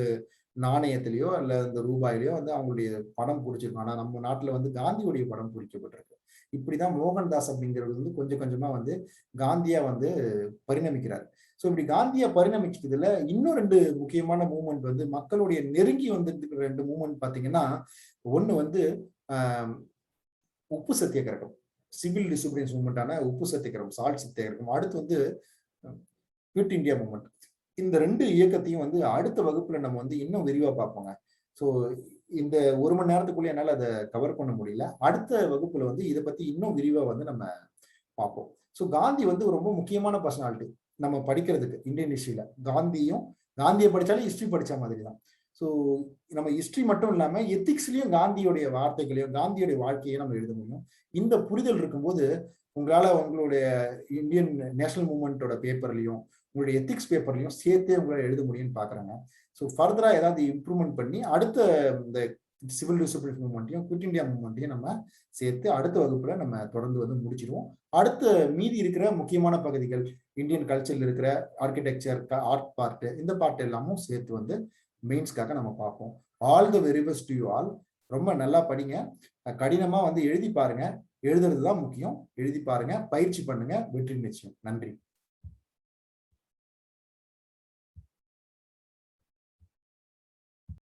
நாணயத்திலேயோ அல்ல இந்த ரூபாயிலையோ வந்து அவங்களுடைய படம் பிடிச்சிருக்கும். ஆனா நம்ம நாட்டுல வந்து காந்தியுடைய படம் பிடிக்கப்பட்டிருக்கு. இப்படிதான் மோகன்தாஸ் அப்படிங்கிறது வந்து கொஞ்சம் கொஞ்சமா வந்து காந்தியா வந்து பரிணமிக்கிறார். ஸோ இப்படி காந்தியா பரிணமிச்சதுல இன்னும் 2 முக்கியமான மூவ்மெண்ட் வந்து மக்களுடைய நெருங்கி வந்து 2 மூவ்மெண்ட் பாத்தீங்கன்னா, ஒண்ணு வந்து உப்பு சத்தியாகிரகம், சிவில் டிசோபீடியன்ஸ் மூவ்மெண்டான உப்பு சத்தியாகிரகம், சால்ட் சத்தியாகிரகம். அடுத்து வந்து குவிட் இந்தியா மூவ்மெண்ட். இந்த 2 இயக்கத்தையும் வந்து அடுத்த வகுப்புல நம்ம வந்து இன்னும் விரிவா பார்ப்போங்க. ஸோ இந்த 1 மணி நேரத்துக்குள்ள என்னால அதை கவர் பண்ண முடியல. அடுத்த வகுப்புல வந்து இதை பத்தி இன்னும் விரிவா வந்து நம்ம பார்ப்போம். ஸோ காந்தி வந்து ரொம்ப முக்கியமான பர்சனாலிட்டி நம்ம படிக்கிறதுக்கு இந்தியன் ஹிஸ்டரியில. காந்தியை படிச்சாலே ஹிஸ்டரி படிச்ச மாதிரி தான். ஸோ நம்ம ஹிஸ்டரி மட்டும் இல்லாம எத்திக்ஸ்லயும் காந்தியுடைய வார்த்தைகளையும் காந்தியுடைய வாழ்க்கையை நம்ம எழுத முடியும். இந்த புரிதல் இருக்கும்போது உங்களால உங்களுடைய இந்தியன் நேஷனல் மூவ்மெண்டோட பேப்பர்லையும் உங்களுடைய எத்திக்ஸ் பேப்பர்லையும் சேர்த்தே உங்களால எழுத முடியும்னு பாக்குறாங்க. ஸோ ஃபர்தரா ஏதாவது இம்ப்ரூவ்மெண்ட் பண்ணி அடுத்த இந்த சிவில் டிசோபீடியன்ஸ் மூவ்மெண்ட்டையும் குவிட் இந்தியா மூவ்மெண்ட்டையும் நம்ம சேர்த்து அடுத்த வகுப்புல நம்ம தொடர்ந்து வந்து முடிச்சிருவோம். அடுத்த மீதி இருக்கிற முக்கியமான பகுதிகள் இந்தியன் கல்ச்சர்ல இருக்கிற ஆர்கிடெக்சர், ஆர்ட் பார்ட், இந்த பார்ட் எல்லாமும் சேர்த்து வந்து மெயின்ஸ்க்காக நம்ம பார்ப்போம். All the very best to you all. ரொம்ப நல்லா படிங்க. கடினமா வந்து எழுதி பாருங்க. எழுதுறது தான் முக்கியம். எழுதி பாருங்க, பயிற்சி பண்ணுங்க, வெற்றி நிச்சயம். நன்றி.